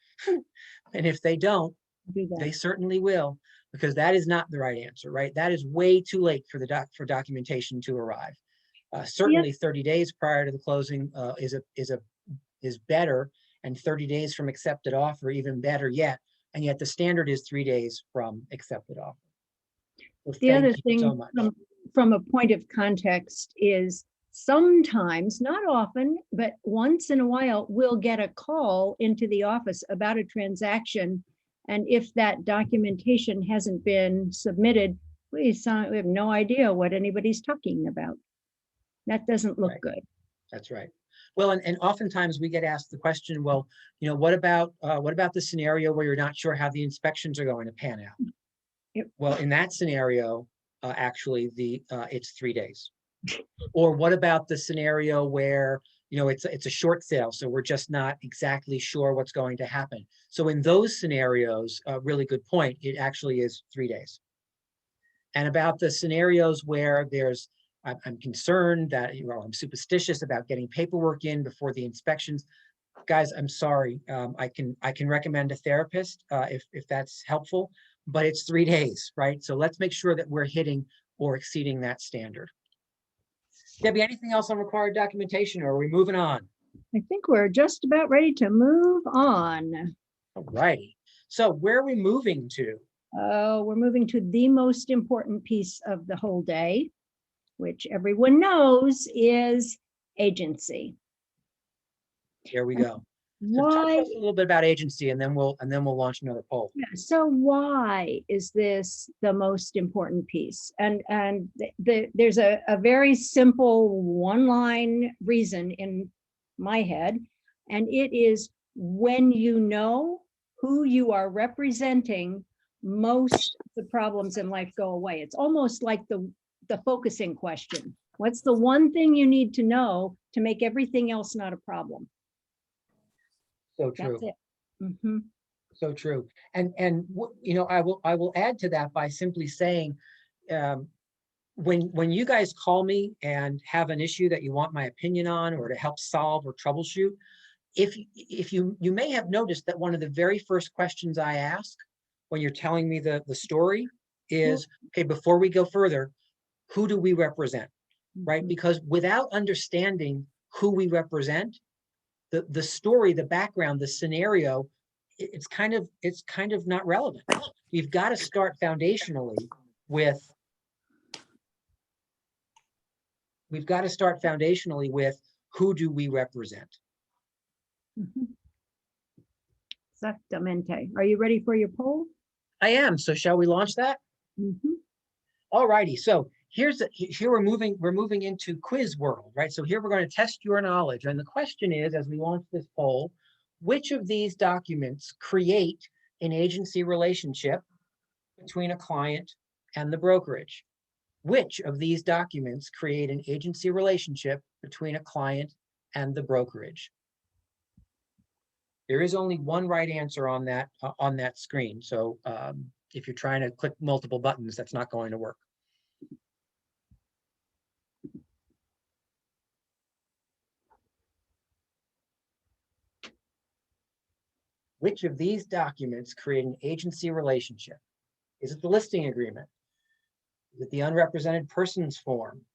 And if they don't, they certainly will, because that is not the right answer, right? That is way too late for for documentation to arrive. Certainly 30 days prior to the closing is better, and 30 days from accepted offer even better yet. And yet the standard is 3 days from accepted offer. So The other thank you so thing much. from a point of context is sometimes, not often, but once in a while, we'll get a call into the office about a transaction. And if that documentation hasn't been submitted, we have no idea what anybody's talking about. That doesn't look Right. good. That's right. Well, and oftentimes we get asked the question, well, you know, what about the scenario where you're not sure how the inspections are going to pan out? Yep. Well, in that scenario, actually, it's 3 days. Or what about the scenario where, you know, it's a short sale, so we're just not exactly sure what's going to happen. So in those scenarios, a really good point, it actually is 3 days. And about the scenarios where I'm concerned that, you know, I'm superstitious about getting paperwork in before the inspections. Guys, I'm sorry. I can recommend a therapist if that's helpful, but it's 3 days, right? So let's make sure that we're hitting or exceeding that standard. Debbie, anything else on required documentation, or are we moving on? I think we're just about ready to move on. All righty. So where are we moving to? We're moving to the most important piece of the whole day, which everyone knows is agency. Here we go. So talk to Why? us a little bit about agency, and then we'll launch another poll. Yeah, so why is this the most important piece? And there's a very simple one-line reason in my head, and it is when you know who you are representing, most of the problems in life go away. It's almost like the focusing question. What's the one thing you need to know to make everything else not a problem? So true. That's it. Mhm. So true. And I will add to that by simply saying, when you guys call me and have an issue that you want my opinion on or to help solve or troubleshoot, if you may have noticed that one of the very first questions I ask when you're telling me the story is, okay, before we go further, who do we represent? Right? Mhm. Because without understanding who we represent, the story, the background, the scenario, it's kind of not relevant. We've got to start foundationally with who do we represent? Mhm. Exactamente. Are you ready for your poll? I am. So shall we launch that? Mhm. All righty. So here we're moving into quiz world, right? So here we're going to test your knowledge. And the question is, as we launch this poll, which of these documents create an agency relationship between a client and the brokerage? Which of these documents create an agency relationship between a client and the brokerage? There is only one right answer on that screen. So if you're trying to click multiple buttons, that's not going to work. Which of these documents create an agency relationship? Is it the listing agreement? Is it the unrepresented persons form?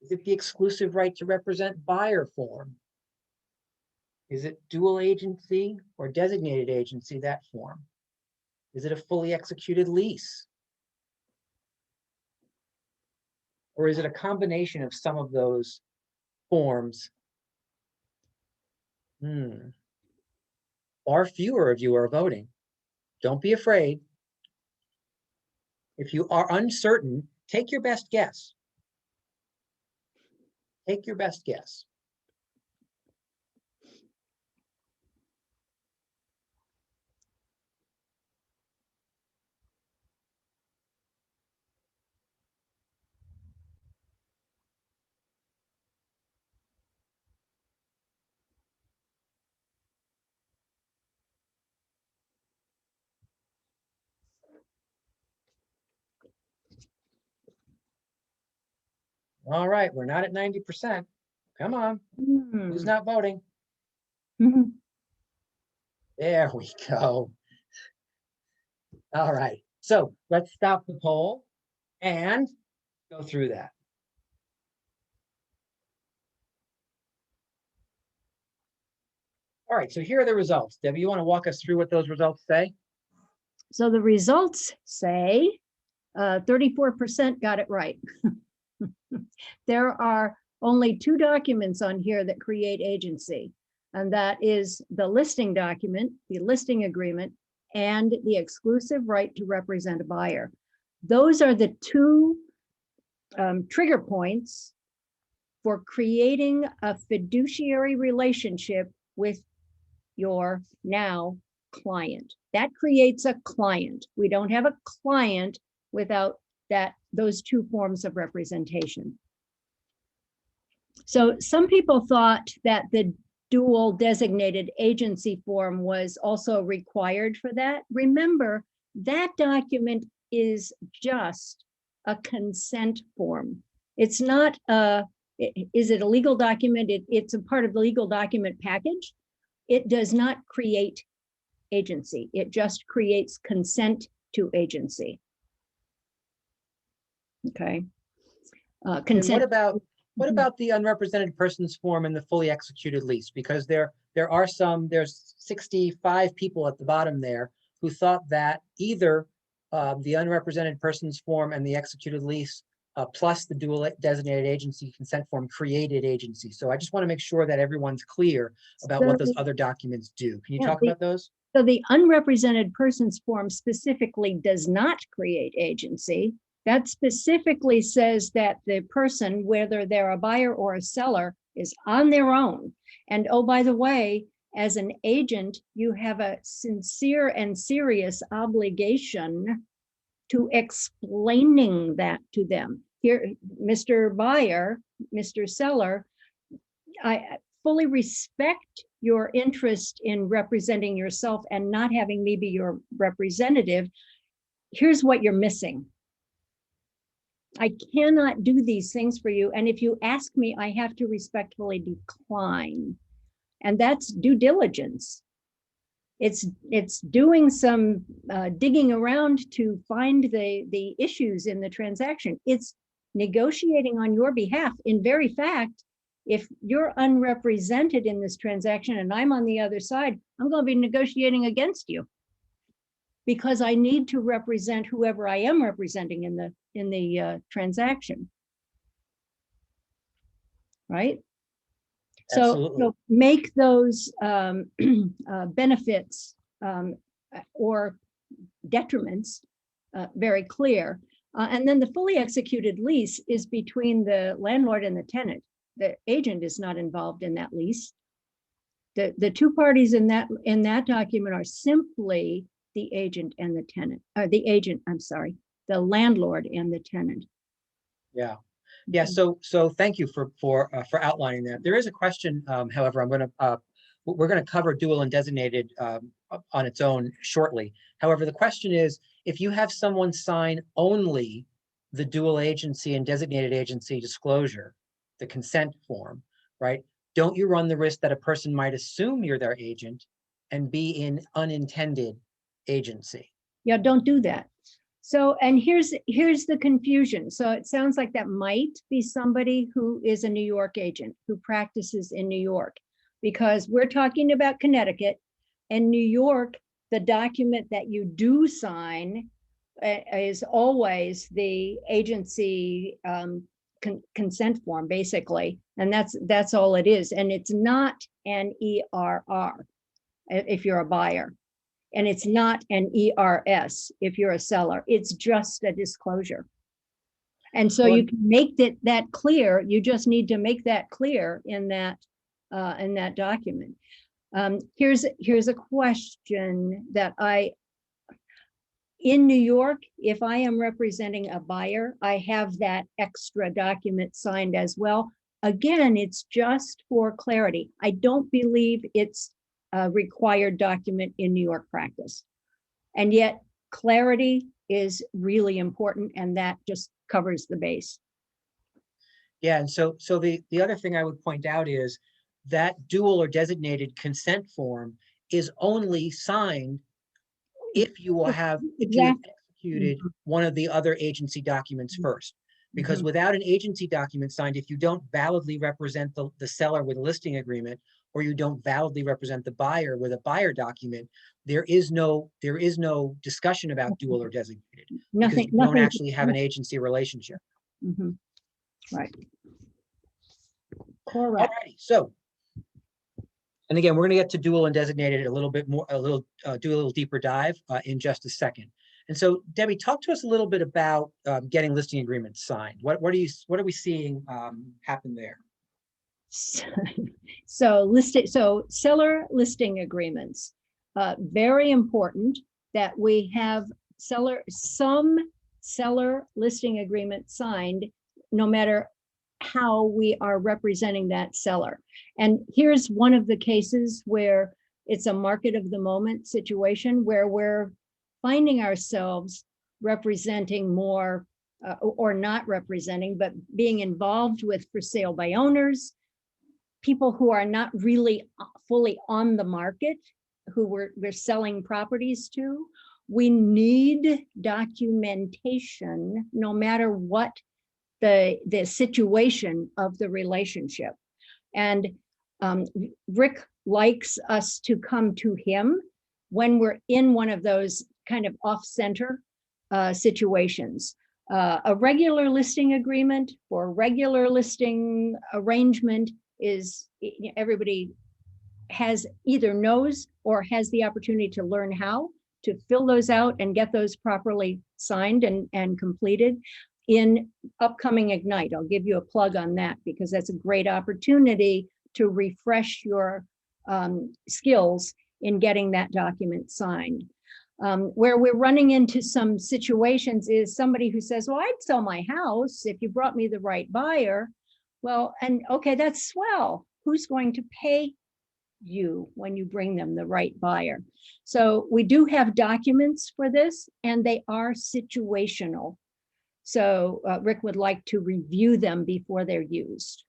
Is it the exclusive right to represent buyer form? Is it dual agency or designated agency, that form? Is it a fully executed lease? Or is it a combination of some of those forms? Far fewer of you are voting. Don't be afraid. If you are uncertain, take your best guess. Take your best guess. All right, we're not at 90%. Come on, who's Hmm. not voting? Mhm. There we go. All right, so let's stop the poll and go through that. All right, so here are the results. Debbie, you want to walk us through what those results say? So the results say 34% got it right. There are only two documents on here that create agency, and that is the listing document, the listing agreement, and the exclusive right to represent a buyer. Those are the two trigger points for creating a fiduciary relationship with your now client. That creates a client. We don't have a client without those two forms of representation. So some people thought that the dual designated agency form was also required for that. Remember, that document is just a consent form. It's not is it a legal document? It's a part of the legal document package. It does not create agency. It just creates consent to agency. Okay. And Consent. what about the unrepresented persons form and the fully executed lease? Because there's 65 people at the bottom there who thought that either the unrepresented persons form and the executed lease plus the dual designated agency consent form created agency. So I just want to make sure that everyone's clear about what those other documents do. Can you talk about those? So the unrepresented persons form specifically does not create agency. That specifically says that the person, whether they're a buyer or a seller, is on their own. And oh, by the way, as an agent, you have a sincere and serious obligation to explaining that to them. here, Mr. Buyer, Mr. Seller, I fully respect your interest in representing yourself and not having me be your representative. Here's what you're missing. I cannot do these things for you. And if you ask me, I have to respectfully decline. And that's due diligence. It's doing some digging around to find the issues in the transaction. It's negotiating on your behalf. In very fact, if you're unrepresented in this transaction and I'm on the other side, I'm going to be negotiating against you because I need to represent whoever I am representing in the transaction. Right? Absolutely. So make those benefits or detriments very clear. And then the fully executed lease is between the landlord and the tenant. The agent is not involved in that lease. The two parties in that document are simply the agent and the tenant, the landlord and the tenant. Yeah. Yeah, so thank you for outlining that. There is a question, however, we're gonna cover dual and designated on its own shortly. However, the question is, if you have someone sign only the dual agency and designated agency disclosure, the consent form, right? Don't you run the risk that a person might assume you're their agent and be in unintended agency? Yeah, don't do that. So, and here's the confusion. So it sounds like that might be somebody who is a New York agent who practices in New York, because we're talking about Connecticut and New York. The document that you do sign is always the agency consent form, basically, and that's all it is. And it's not an ERR if you're a buyer. And it's not an ERS if you're a seller. It's just a disclosure. And so you can make that clear. You just need to make that clear in that document. Here's a question that in New York, if I am representing a buyer, I have that extra document signed as well. Again, it's just for clarity. I don't believe it's a required document in New York practice. And yet clarity is really important, and that just covers the base. Yeah, and so the other thing I would point out is that dual or designated consent form is only signed if you will have executed one of the other agency documents first. Because without an agency document signed, if you don't validly represent the seller with a listing agreement, or you don't validly represent the buyer with a buyer document, there is no discussion about dual or designated. Because you don't actually have an agency relationship. Right. Correct. Alrighty, so, and again, we're going to get to dual and designated a little bit more, do a little deeper dive in just a second. And so, Debbie, talk to us a little bit about getting listing agreements signed. What are we seeing happen there? So seller listing agreements, very important that we have some seller listing agreement signed, no matter how we are representing that seller. And here's one of the cases where it's a market of the moment situation where we're finding ourselves representing more or not representing, but being involved with for sale by owners, people who are not really fully on the market, who we're selling properties to. We need documentation no matter what the situation of the relationship. And Rick likes us to come to him when we're in one of those kind of off-center situations. A regular listing agreement or regular listing arrangement is, everybody has either knows or has the opportunity to learn how to fill those out and get those properly signed and completed in upcoming Ignite. I'll give you a plug on that because that's a great opportunity to refresh your skills in getting that document signed. Where we're running into some situations is somebody who says, well, I'd sell my house if you brought me the right buyer. Well, and okay, that's swell. Who's going to pay you when you bring them the right buyer? So we do have documents for this, and they are situational. So Rick would like to review them before they're used.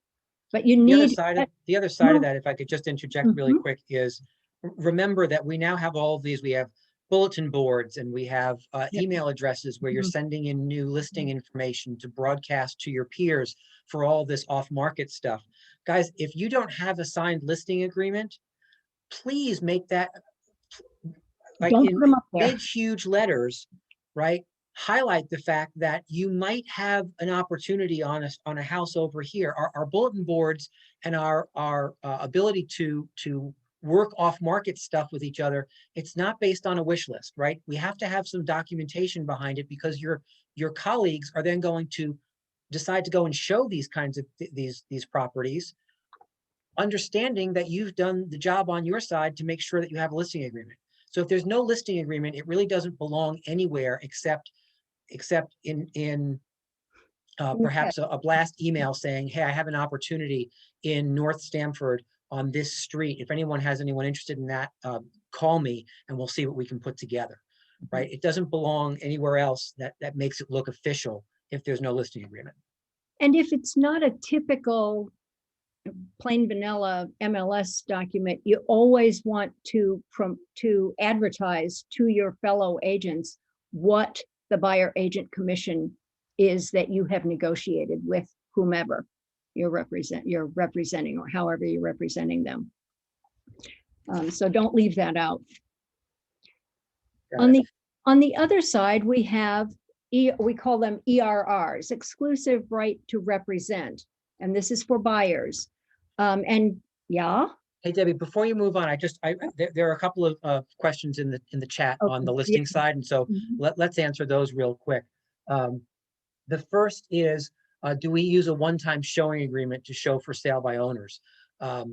But you The other need, side of, the other side of no. that, if I could just interject really Mhm. quick, is remember that we now have all of these. We have bulletin boards and we have Yep. email addresses where you're Mhm. sending in new listing information to broadcast to your peers for all this off-market stuff. Guys, if you don't have a signed listing agreement, please make that like Don't in put them up there. big, huge letters, right? Highlight the fact that you might have an opportunity on a house over here. Our bulletin boards and our ability to work off market stuff with each other, it's not based on a wish list, right? We have to have some documentation behind it because your colleagues are then going to decide to go and show these kinds of these properties, understanding that you've done the job on your side to make sure that you have a listing agreement. So if there's no listing agreement, it really doesn't belong anywhere except in perhaps a blast email saying, hey, I have an opportunity in North Stamford on this street. If anyone has anyone interested in that, call me and we'll see what we can put together, right? It doesn't belong anywhere else that makes it look official if there's no listing agreement. And if it's not a typical plain vanilla MLS document, you always want to advertise to your fellow agents what the buyer agent commission is that you have negotiated with whomever you're representing or however you're representing them. So don't leave that out. Got it. On the other side, we have we call them ERRs, exclusive right to represent, and this is for buyers. And yeah. Hey, Debbie, before you move on, there are a couple of questions in the chat on the Okay, listing yeah. side, and so Mhm. let's answer those real quick. The first is, do we use a one-time showing agreement to show for sale by owners? I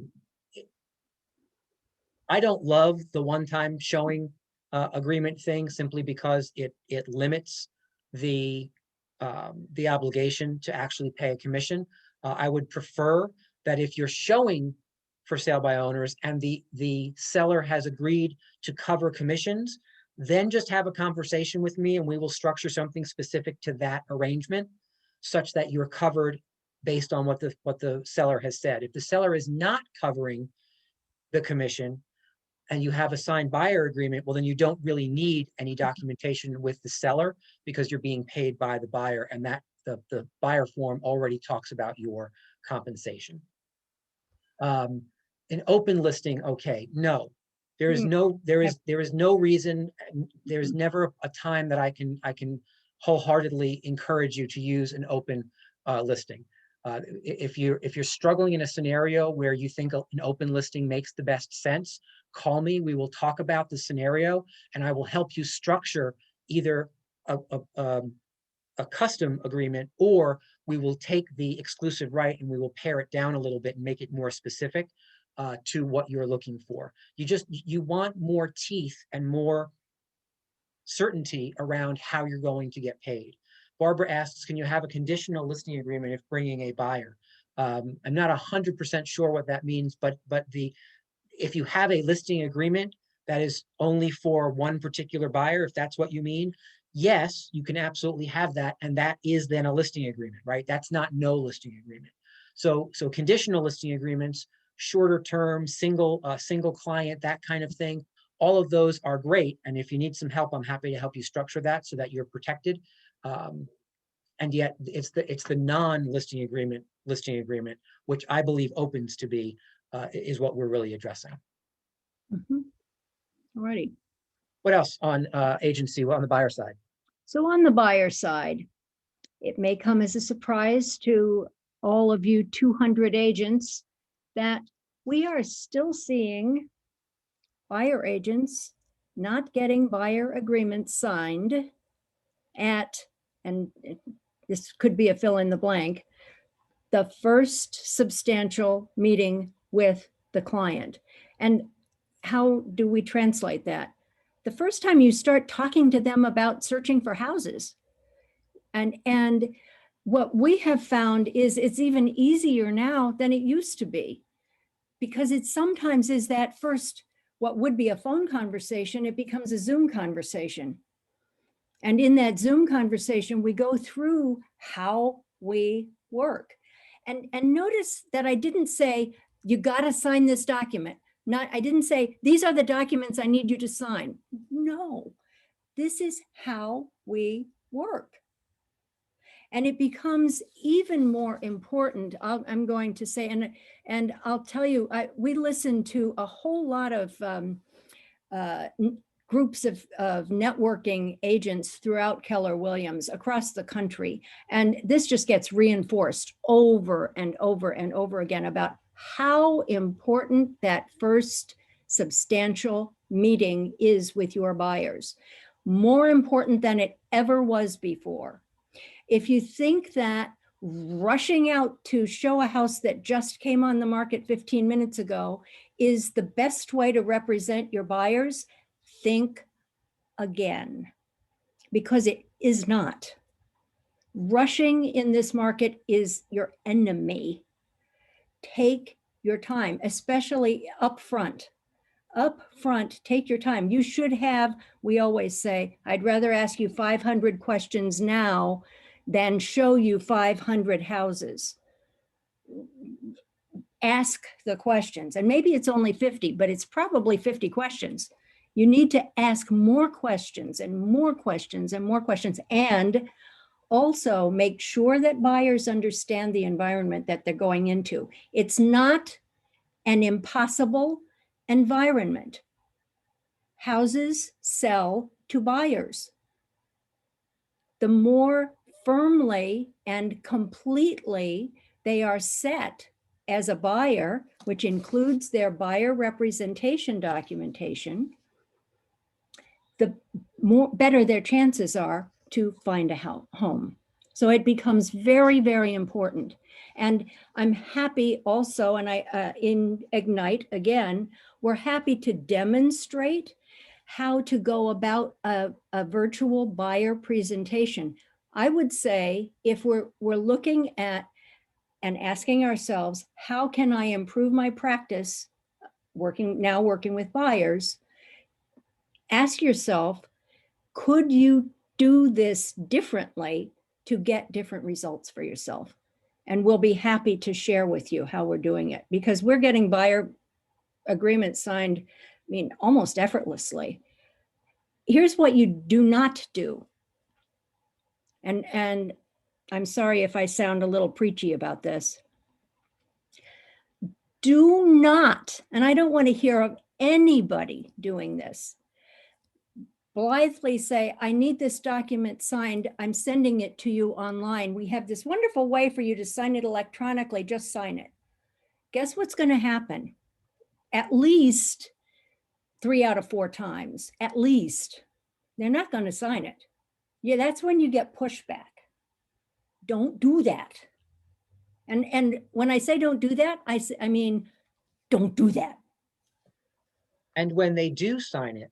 don't love the one-time showing agreement thing simply because it limits the obligation to actually pay a commission. I would prefer that if you're showing for sale by owners and the seller has agreed to cover commissions, then just have a conversation with me and we will structure something specific to that arrangement such that you're covered based on what the seller has said. If the seller is not covering the commission and you have a signed buyer agreement, well, then you don't really need any documentation with the seller because you're being paid by the buyer, and that the buyer form already talks about your compensation. An open listing, okay, no. There is no reason, there's never a time that I can wholeheartedly encourage you to use an open listing. If you're struggling in a scenario where you think an open listing makes the best sense, call me. We will talk about the scenario, and I will help you structure either a custom agreement, or we will take the exclusive right and we will pare it down a little bit and make it more specific to what you're looking for. You want more teeth and more certainty around how you're going to get paid. Barbara asks, can you have a conditional listing agreement if bringing a buyer? I'm not 100% sure what that means, but if you have a listing agreement that is only for one particular buyer, if that's what you mean, yes, you can absolutely have that. And that is then a listing agreement, right? That's not no listing agreement. So conditional listing agreements, shorter term, single client, that kind of thing, all of those are great. And if you need some help, I'm happy to help you structure that so that you're protected. And yet it's the non-listing agreement, which I believe opens to be, is what we're really addressing. Mhm. All righty. What else on agency, on the buyer side? So on the buyer side, it may come as a surprise to all of you 200 agents that we are still seeing buyer agents not getting buyer agreements signed at, and this could be a fill in the blank, the first substantial meeting with the client. And how do we translate that? the first time you start talking to them about searching for houses. And what we have found is it's even easier now than it used to be, because it sometimes is that first, what would be a phone conversation, it becomes a Zoom conversation. And in that Zoom conversation, we go through how we work. And notice that I didn't say, you got to sign this document. I didn't say, these are the documents I need you to sign. No, this is how we work. And it becomes even more important, I'm going to say, and I'll tell you, we listen to a whole lot of groups of networking agents throughout Keller Williams across the country. And this just gets reinforced over and over and over again about how important that first substantial meeting is with your buyers. More important than it ever was before. If you think that rushing out to show a house that just came on the market 15 minutes ago is the best way to represent your buyers, think again, because it is not. Rushing in this market is your enemy. Take your time, especially up front. Up front, take your time. You should have, we always say, I'd rather ask you 500 questions now than show you 500 houses. Ask the questions, and maybe it's only 50, but it's probably 50 questions. You need to ask more questions and more questions and more questions, and also make sure that buyers understand the environment that they're going into. It's not an impossible environment. Houses sell to buyers. The more firmly and completely they are set as a buyer, which includes their buyer representation documentation, the better their chances are to find a home. So it becomes very, very important. And I'm happy also, and in Ignite, again, we're happy to demonstrate how to go about a virtual buyer presentation. I would say if we're looking at and asking ourselves, how can I improve my practice working with buyers? Ask yourself, could you do this differently to get different results for yourself? And we'll be happy to share with you how we're doing it, because we're getting buyer agreements signed, almost effortlessly. Here's what you do not do. And I'm sorry if I sound a little preachy about this. Do not, and I don't want to hear of anybody doing this, blithely say, I need this document signed. I'm sending it to you online. We have this wonderful way for you to sign it electronically. Just sign it. Guess what's going to happen? At least 3 out of 4 times, at least, they're not going to sign it. Yeah, that's when you get pushback. Don't do that. And when I say don't do that, I mean, don't do that. And when they do sign it,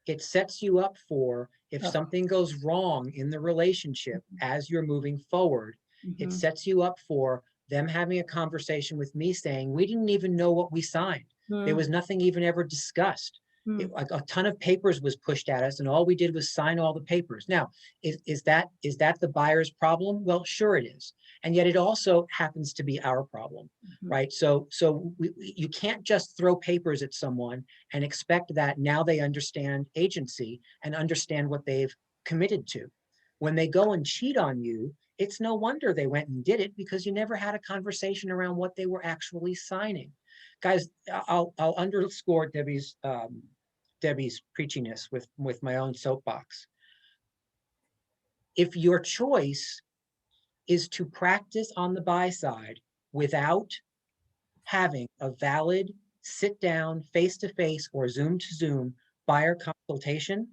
it sets you up for if Oh. something goes wrong in the relationship as you're moving forward, it Mhm. sets you up for them having a conversation with me saying, we didn't even know what we signed. There was nothing even ever discussed. A ton of papers was pushed at us and all we did was sign all the papers. Now, is that the buyer's problem? Well, sure it is. And yet it also happens to be our problem, right? So you can't just throw papers at someone and expect that now they understand agency and understand what they've committed to. When they go and cheat on you, it's no wonder they went and did it, because you never had a conversation around what they were actually signing. Guys, I'll underscore Debbie's preachiness with my own soapbox. If your choice is to practice on the buy side without having a valid sit down, face-to-face or Zoom to Zoom buyer consultation,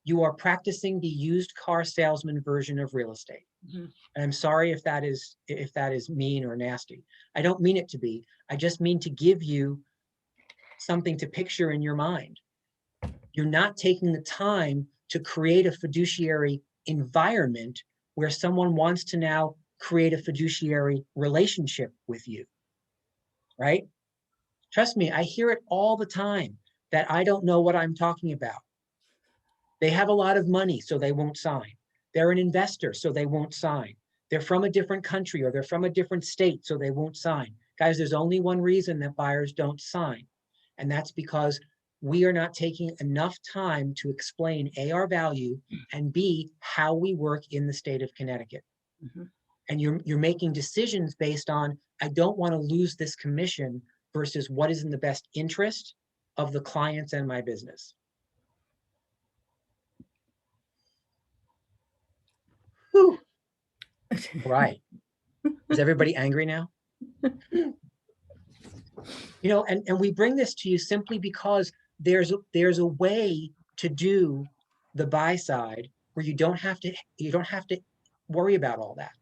you are practicing the used car salesman version of real estate. Mhm. And I'm sorry if that is mean or nasty. I don't mean it to be. I just mean to give you something to picture in your mind. you're not taking the time to create a fiduciary environment where someone wants to now create a fiduciary relationship with you, right? Trust me, I hear it all the time that I don't know what I'm talking about. They have a lot of money, so they won't sign. They're an investor, so they won't sign. They're from a different country or they're from a different state, so they won't sign. Guys, there's only one reason that buyers don't sign, and that's because we are not taking enough time to explain A, our value, and B, how we work in the state of Connecticut. Mhm. And you're making decisions based on, I don't want to lose this commission versus what is in the best interest of the clients and my business. Whew. Right. Is everybody angry now? You know, and we bring this to you simply because there's a way to do the buy side where you don't have to worry about all that.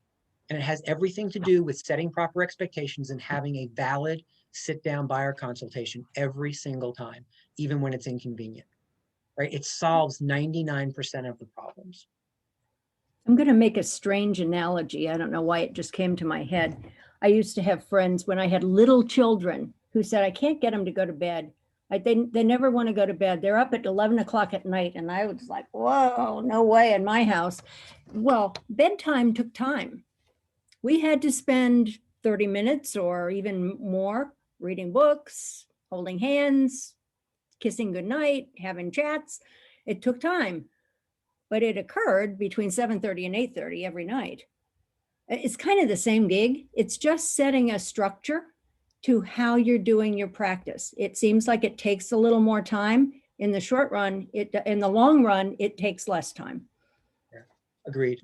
And it has everything to do with setting proper expectations and having a valid sit-down buyer consultation every single time, even when it's inconvenient, right? It solves 99% of the problems. I'm going to make a strange analogy. I don't know why it just came to my head. I used to have friends when I had little children who said, I can't get them to go to bed. They never want to go to bed. They're up at 11 o'clock at night. And I was like, whoa, no way in my house. Well, bedtime took time. We had to spend 30 minutes or even more reading books, holding hands, kissing goodnight, having chats. It took time, but it occurred between 7:30 and 8:30 every night. It's kind of the same gig. It's just setting a structure to how you're doing your practice. It seems like it takes a little more time. In the short run, in the long run, it takes less time. Yeah. Agreed.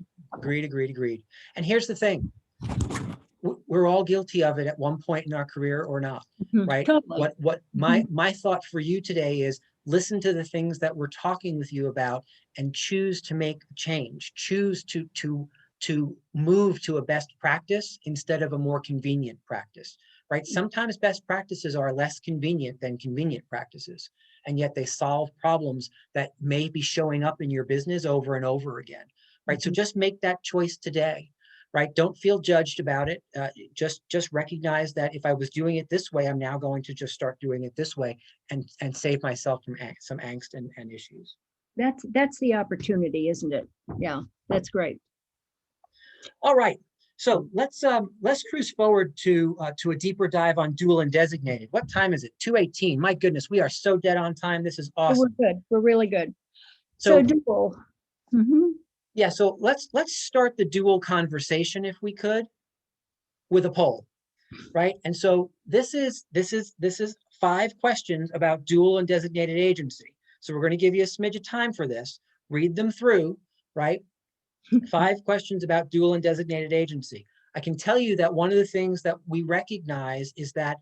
And here's the thing. We're all guilty of it at one point in our career or not, right? Totally. What my thought for you today is listen to the things that we're talking with you about and choose to make a change. Choose to move to a best practice instead of a more convenient practice, right? Sometimes best practices are less convenient than convenient practices, and yet they solve problems that may be showing up in your business over and over again, right? So just make that choice today, right? Don't feel judged about it. Just recognize that if I was doing it this way, I'm now going to just start doing it this way and save myself from some angst and issues. That's the opportunity, isn't it? Yeah, that's great. All right, so let's cruise forward to a deeper dive on dual and designated. What time is it? 2:18. My goodness, we are so dead on time. This is So awesome. we're good. We're really good. So So dual. Mhm. yeah, so let's start the dual conversation if we could with a poll, right? And so this is 5 questions about dual and designated agency. So we're going to give you a smidge of time for this. Read them through, right? 5 questions about dual and designated agency. I can tell you that one of the things that we recognize is that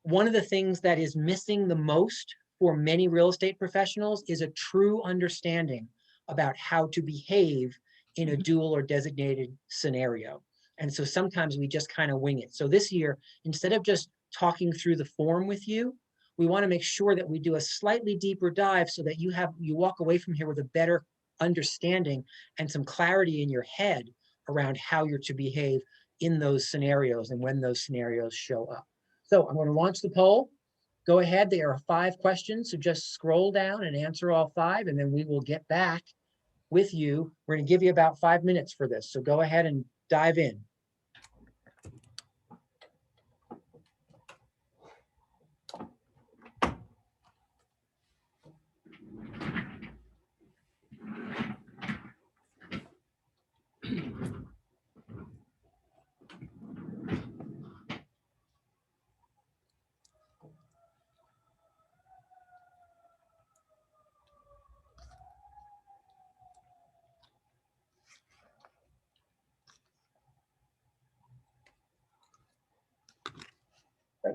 one of the things that is missing the most for many real estate professionals is a true understanding about how to behave in a dual or designated scenario. And so sometimes we just kind of wing it. So this year, instead of just talking through the form with you, we want to make sure that we do a slightly deeper dive so that you walk away from here with a better understanding and some clarity in your head around how you're to behave in those scenarios and when those scenarios show up. So I'm going to launch the poll. Go ahead. There are 5 questions. So just scroll down and answer all 5, and then we will get back with you. We're going to give you about 5 minutes for this. So go ahead and dive in.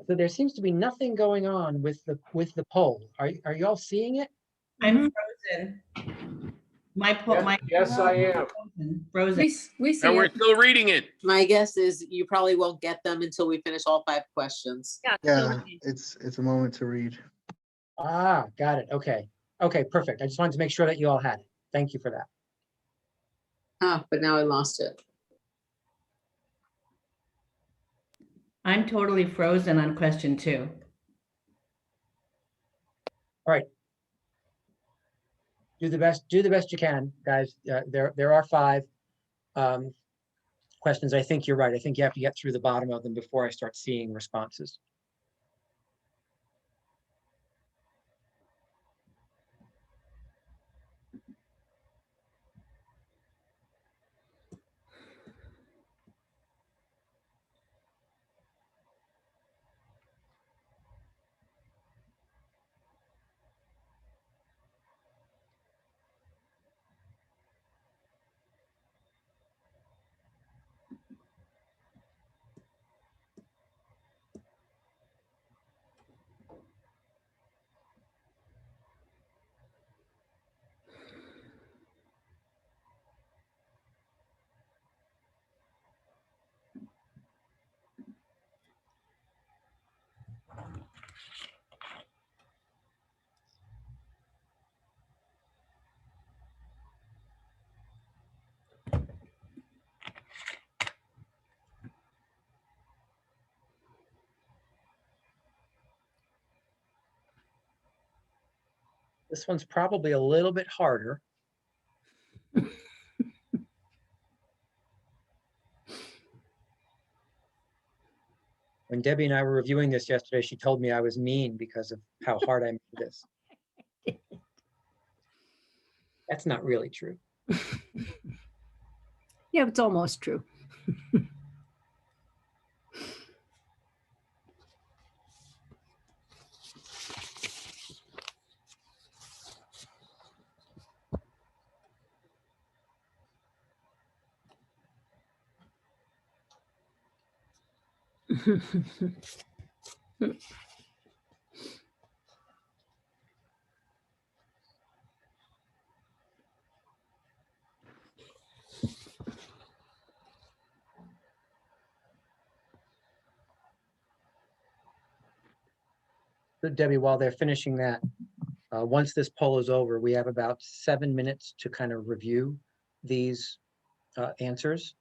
So there seems to be nothing going on with the poll. Are you all seeing it? I'm frozen. My. Yes, I am. Frozen. We see And we're it. still reading it. My guess is you probably won't get them until we finish all 5 questions. Yeah, it's a moment to read. Ah, got it. Okay. Okay, perfect. I just wanted to make sure that you all had it. Thank you for that. But now I lost it. I'm totally frozen on question 2. Do the best you can, guys. There are 5 questions. I think you're right. I think you have to get through the bottom of them before I start seeing responses. This one's probably a little bit harder. When Debbie and I were reviewing this yesterday, she told me I was mean because of how hard I made this. That's not really true. Yeah, it's almost true. So Debbie, while they're finishing that, once this poll is over, we have about 7 minutes to kind of review these answers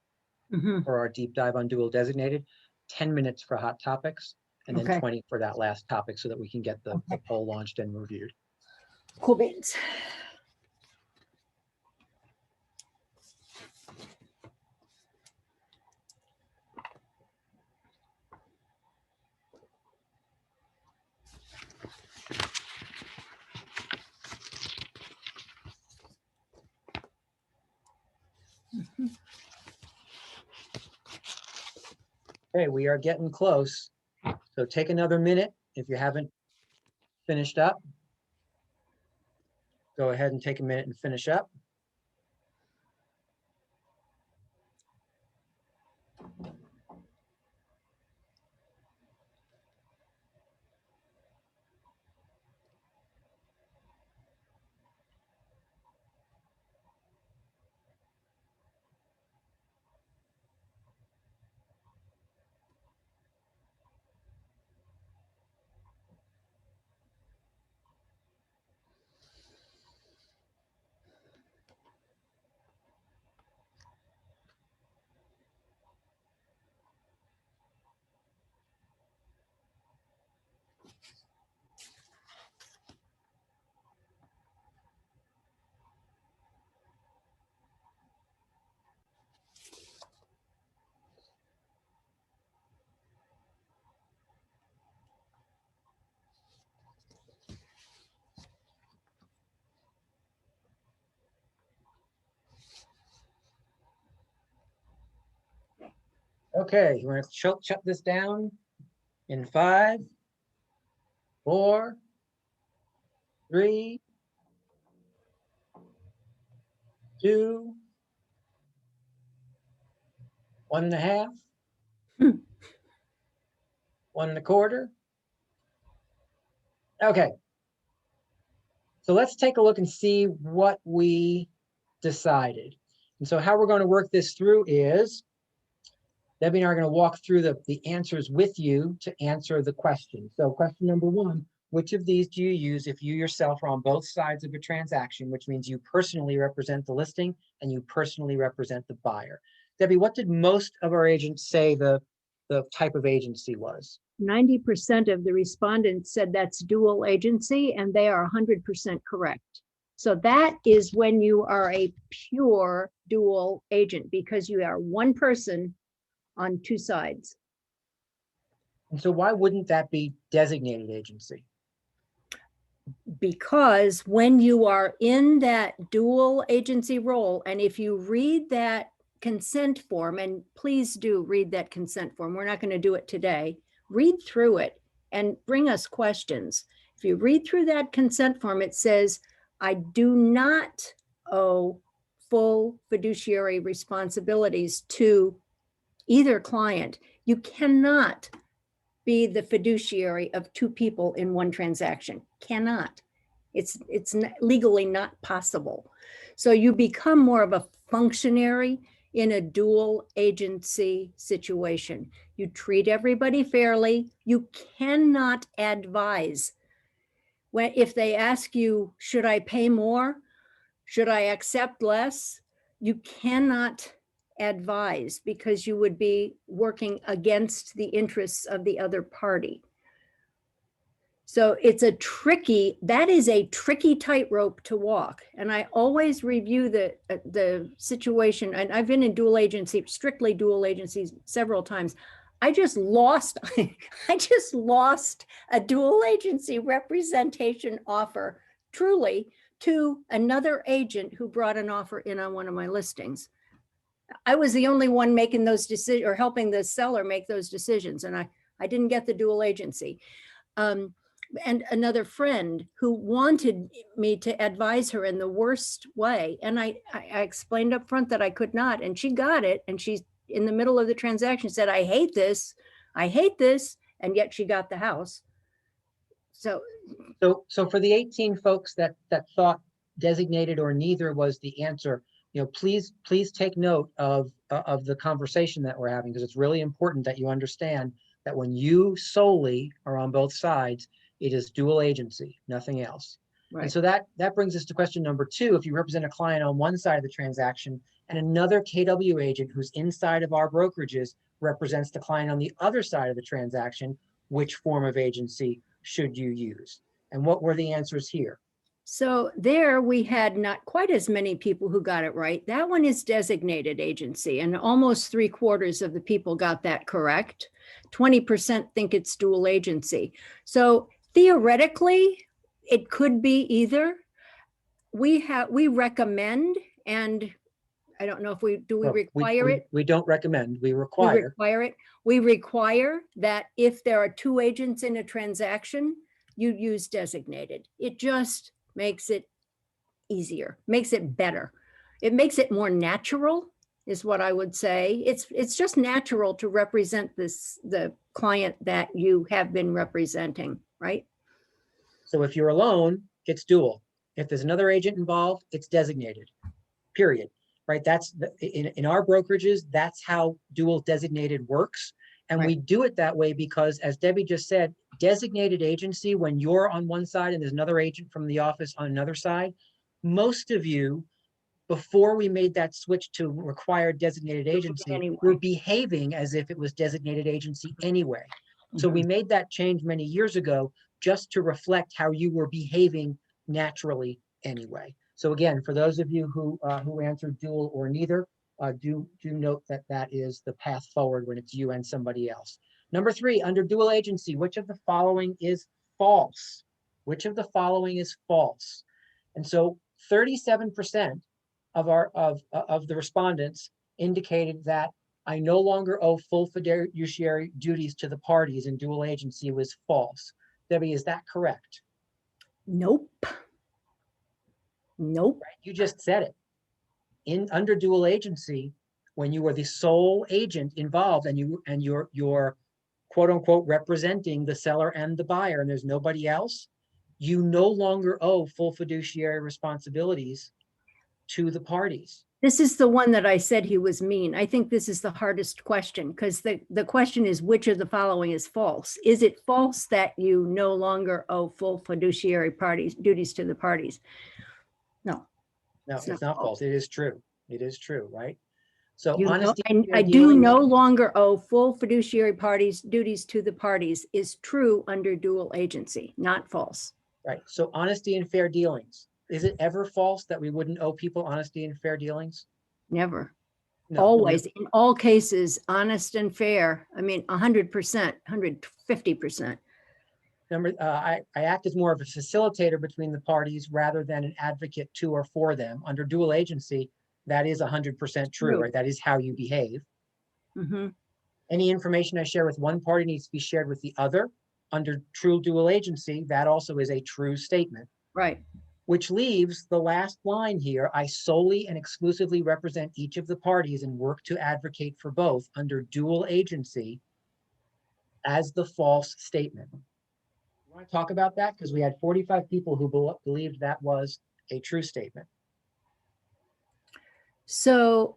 Mhm. for our deep dive on dual designated, 10 minutes for hot topics, and then Okay. 20 for that last topic so that we can get the poll launched and reviewed. Cool beans. Okay, we are getting close. So take another minute if you haven't finished up. Go ahead and take a minute and finish up. Okay, we're gonna shut this down in 5, 4, 3, 2, 1.5, Hmm. 1.25. Okay. So let's take a look and see what we decided. And so how we're going to work this through is Debbie and I are going to walk through the answers with you to answer the question. So question number 1, which of these do you use if you yourself are on both sides of a transaction, which means you personally represent the listing and you personally represent the buyer? Debbie, what did most of our agents say the type of agency was? 90% of the respondents said that's dual agency, and they are 100% correct. So that is when you are a pure dual agent, because you are one person on two sides. And so why wouldn't that be designated agency? Because when you are in that dual agency role, and if you read that consent form, and please do read that consent form, we're not going to do it today, read through it and bring us questions. If you read through that consent form, it says, I do not owe full fiduciary responsibilities to either client. You cannot be the fiduciary of two people in one transaction. Cannot. It's legally not possible. So you become more of a functionary in a dual agency situation. You treat everybody fairly. You cannot advise. If they ask you, should I pay more? Should I accept less? You cannot advise, because you would be working against the interests of the other party. So that is a tricky tightrope to walk. And I always review the situation, and I've been in strictly dual agencies several times. I just lost a dual agency representation offer, truly, to another agent who brought an offer in on one of my listings. I was the only one making those decisions, or helping the seller make those decisions, and I didn't get the dual agency. And another friend who wanted me to advise her in the worst way, and I explained up front that I could not, and she got it, and she's in the middle of the transaction said, I hate this, and yet she got the house. So for the 18 folks that thought designated or neither was the answer, please take note of the conversation that we're having, because it's really important that you understand that when you solely are on both sides, it is dual agency, nothing else. right. And so that brings us to question number 2. If you represent a client on one side of the transaction and another KW agent who's inside of our brokerages represents the client on the other side of the transaction, which form of agency should you use? And what were the answers here? So there we had not quite as many people who got it right. That one is designated agency, and almost 3/4 of the people got that correct. 20% think it's dual agency. So theoretically, it could be either. We recommend, and I don't know if we require it. We don't recommend, we We require. require it. We require that if there are two agents in a transaction, you use designated. It just makes it easier, makes it better. It makes it more natural, is what I would say. It's just natural to represent the client that you have been representing, right? So if you're alone, it's dual. If there's another agent involved, it's designated, period. Right? That's in our brokerages, that's how dual designated works. And we do it that way because, as Debbie just said, designated agency, when you're on one side and there's another agent from the office on another side, most of you, before we made that switch to require designated agency, anyway. were behaving as if it was designated agency anyway. So we made that change many years ago just to reflect how you were behaving naturally anyway. So again, for those of you who answered dual or neither, do note that that is the path forward when it's you and somebody else. Number 3, under dual agency, which of the following is false? Which of the following is false? And so 37% of the respondents indicated that I no longer owe full fiduciary duties to the parties in dual agency was false. Debbie, is that correct? Nope. Nope. Right, you just said it. Under dual agency, when you are the sole agent involved and you're quote unquote representing the seller and the buyer, and there's nobody else, you no longer owe full fiduciary responsibilities to the parties. This is the one that I said he was mean. I think this is the hardest question because the question is which of the following is false? Is it false that you no longer owe full fiduciary duties to the parties? No. No, It's it's not not false. It is true. It is true, right? So You know, honesty. and fair I do dealings- no longer owe full fiduciary duties to the parties is true under dual agency, not false. Right, so honesty and fair dealings. Is it ever false that we wouldn't owe people honesty and fair dealings? Never. No, Always, in all cases, honest and fair. I mean, 100%, 150%. I act as more of a facilitator between the parties rather than an advocate to or for them. Under dual agency, that is 100% true, True. right? That is how you behave. Mhm. Any information I share with one party needs to be shared with the other. Under true dual agency, that also is a true statement, Right. which leaves the last line here. I solely and exclusively represent each of the parties and work to advocate for both under dual agency as the false statement. You want to talk about that? Because we had 45 people who believed that was a true statement. So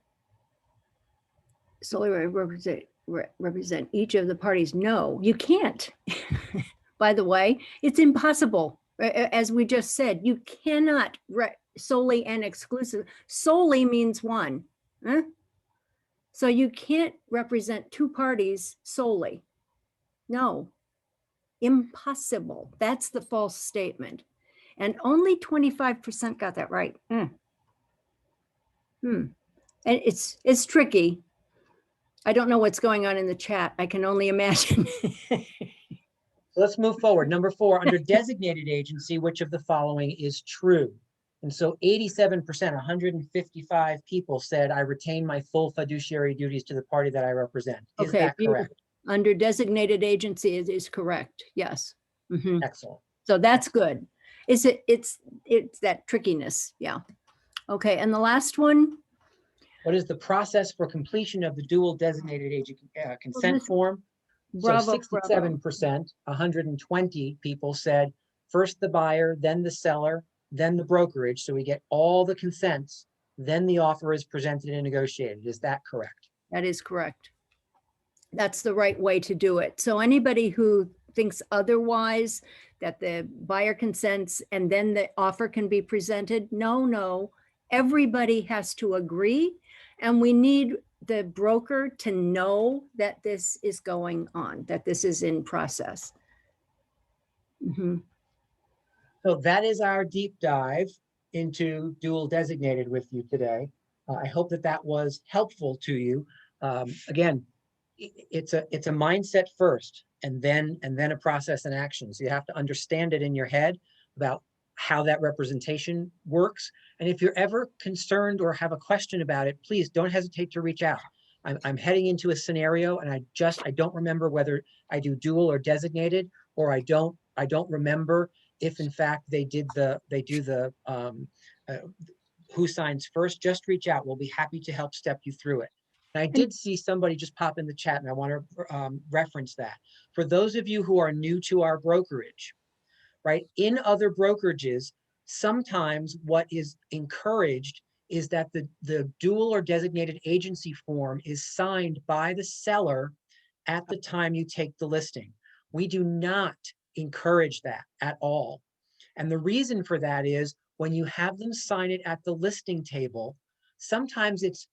solely represent each of the parties. No, you can't. By the way, it's impossible. As we just said, you cannot solely and exclusive. Solely means one. Huh? So you can't represent two parties solely. No, impossible. That's the false statement. And only 25% got that right. And it's tricky. I don't know what's going on in the chat. I can only imagine. So let's move forward. Number 4, under designated agency, which of the following is true? And so 87%, 155 people said, I retain my full fiduciary duties to the party that I represent. Is Okay, that beautiful. correct? Under designated agency, it is correct. Yes. Mhm. Excellent. So that's good. It's that trickiness. Yeah. Okay. And the last one, What is the process for completion of the dual designated agent consent this- form? So bravo, 67%, 120 people said, first the buyer, then the seller, then the brokerage. So we get all the consents, then the offer is presented and negotiated. Is that correct? That is correct. That's the right way to do it. So anybody who thinks otherwise, that the buyer consents and then the offer can be presented, no. Everybody has to agree. And we need the broker to know that this is going on, that this is in process. Mhm. So that is our deep dive into dual designated with you today. I hope that that was helpful to you. Again, it's a mindset first, and then a process and action. So you have to understand it in your head about how that representation works. And if you're ever concerned or have a question about it, please don't hesitate to reach out. I'm heading into a scenario and I don't remember whether I do dual or designated, or I don't remember if in fact they do the who signs first. Just reach out. We'll be happy to help step you through it. And I did see somebody just pop in the chat, and I want to reference that. For those of you who are new to our brokerage, right? In other brokerages, sometimes what is encouraged is that the dual or designated agency form is signed by the seller at the time you take the listing. We do not encourage that at all. And the reason for that is when you have them sign it at the listing table, sometimes it's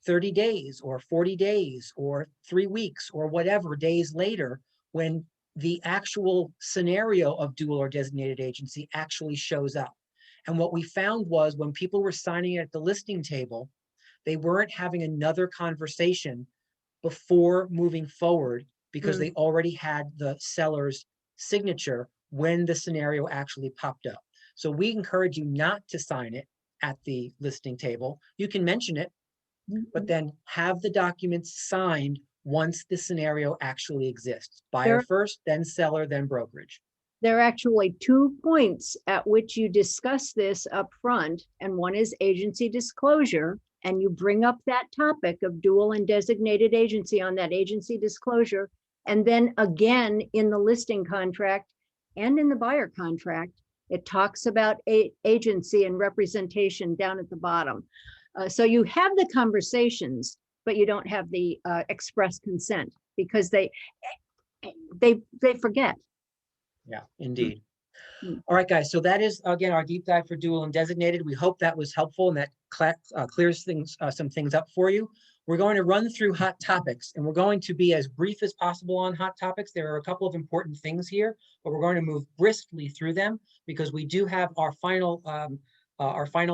30 days or 40 days or 3 weeks or whatever days later when the actual scenario of dual or designated agency actually shows up. And what we found was when people were signing it at the listing table, they weren't having another conversation before moving forward because they already had the seller's signature when the scenario actually popped up. So we encourage you not to sign it at the listing table. You can mention it, but then have the documents signed once the scenario actually exists. Buyer first, then seller, then brokerage. There are actually 2 points at which you discuss this up front, and one is agency disclosure, and you bring up that topic of dual and designated agency on that agency disclosure, and then again in the listing contract and in the buyer contract, it talks about agency and representation down at the bottom. So you have the conversations, but you don't have the express consent because they forget. Yeah, indeed. Mm. All right, guys. So that is, again, our deep dive for dual and designated. We hope that was helpful and that clears some things up for you. We're going to run through hot topics, and we're going to be as brief as possible on hot topics. There are a couple of important things here, but we're going to move briskly through them because we do have our final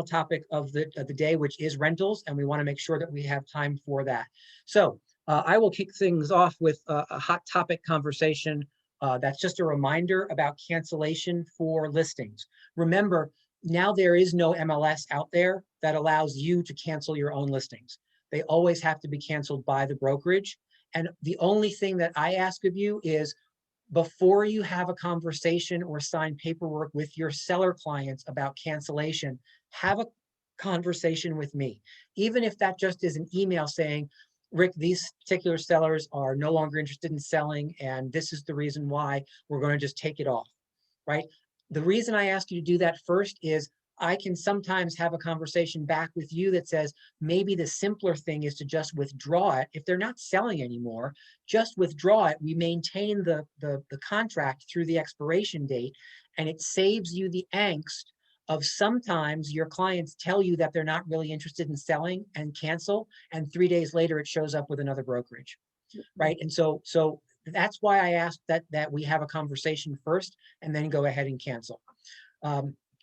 topic of the day, which is rentals, and we want to make sure that we have time for that. So I will kick things off with a hot topic conversation. That's just a reminder about cancellation for listings. Remember, now there is no MLS out there that allows you to cancel your own listings. They always have to be canceled by the brokerage. And the only thing that I ask of you is before you have a conversation or sign paperwork with your seller clients about cancellation, have a conversation with me. Even if that just is an email saying, Rick, these particular sellers are no longer interested in selling, and this is the reason why we're going to just take it off, right? The reason I ask you to do that first is I can sometimes have a conversation back with you that says, maybe the simpler thing is to just withdraw it. If they're not selling anymore, just withdraw it. We maintain the contract through the expiration date, and it saves you the angst of sometimes your clients tell you that they're not really interested in selling and cancel, and 3 days later it shows up with another brokerage, right? And so that's why I asked that we have a conversation first and then go ahead and cancel.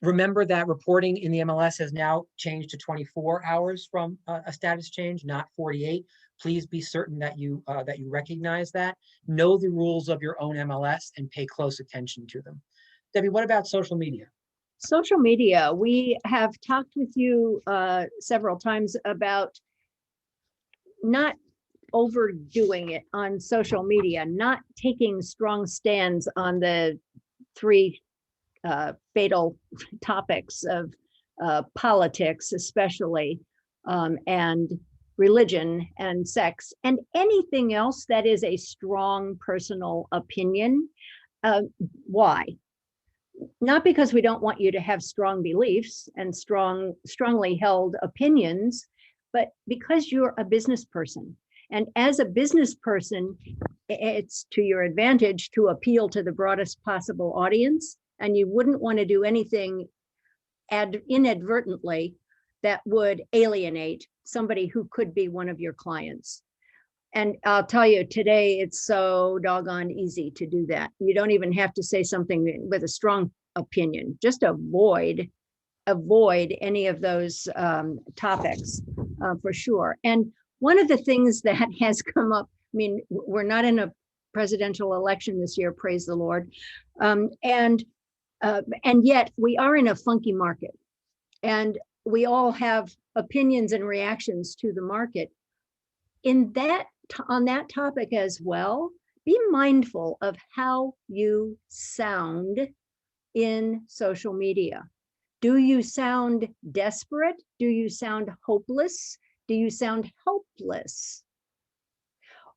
Remember that reporting in the MLS has now changed to 24 hours from a status change, not 48. Please be certain that you recognize that. Know the rules of your own MLS and pay close attention to them. Debbie, what about social media? Social media, we have talked with you several times about not overdoing it on social media, not taking strong stands on the three fatal topics of politics, especially, and religion and sex, and anything else that is a strong personal opinion. Why? Not because we don't want you to have strong beliefs and strongly held opinions, but because you're a business person. And as a business person, it's to your advantage to appeal to the broadest possible audience. And you wouldn't want to do anything inadvertently that would alienate somebody who could be one of your clients. And I'll tell you, today it's so doggone easy to do that. You don't even have to say something with a strong opinion. Just avoid any of those topics for sure. And one of the things that has come up, I mean, we're not in a presidential election this year, praise the Lord, and yet we are in a funky market, and we all have opinions and reactions to the market. On that topic as well, be mindful of how you sound in social media. Do you sound desperate? Do you sound hopeless? Do you sound helpless?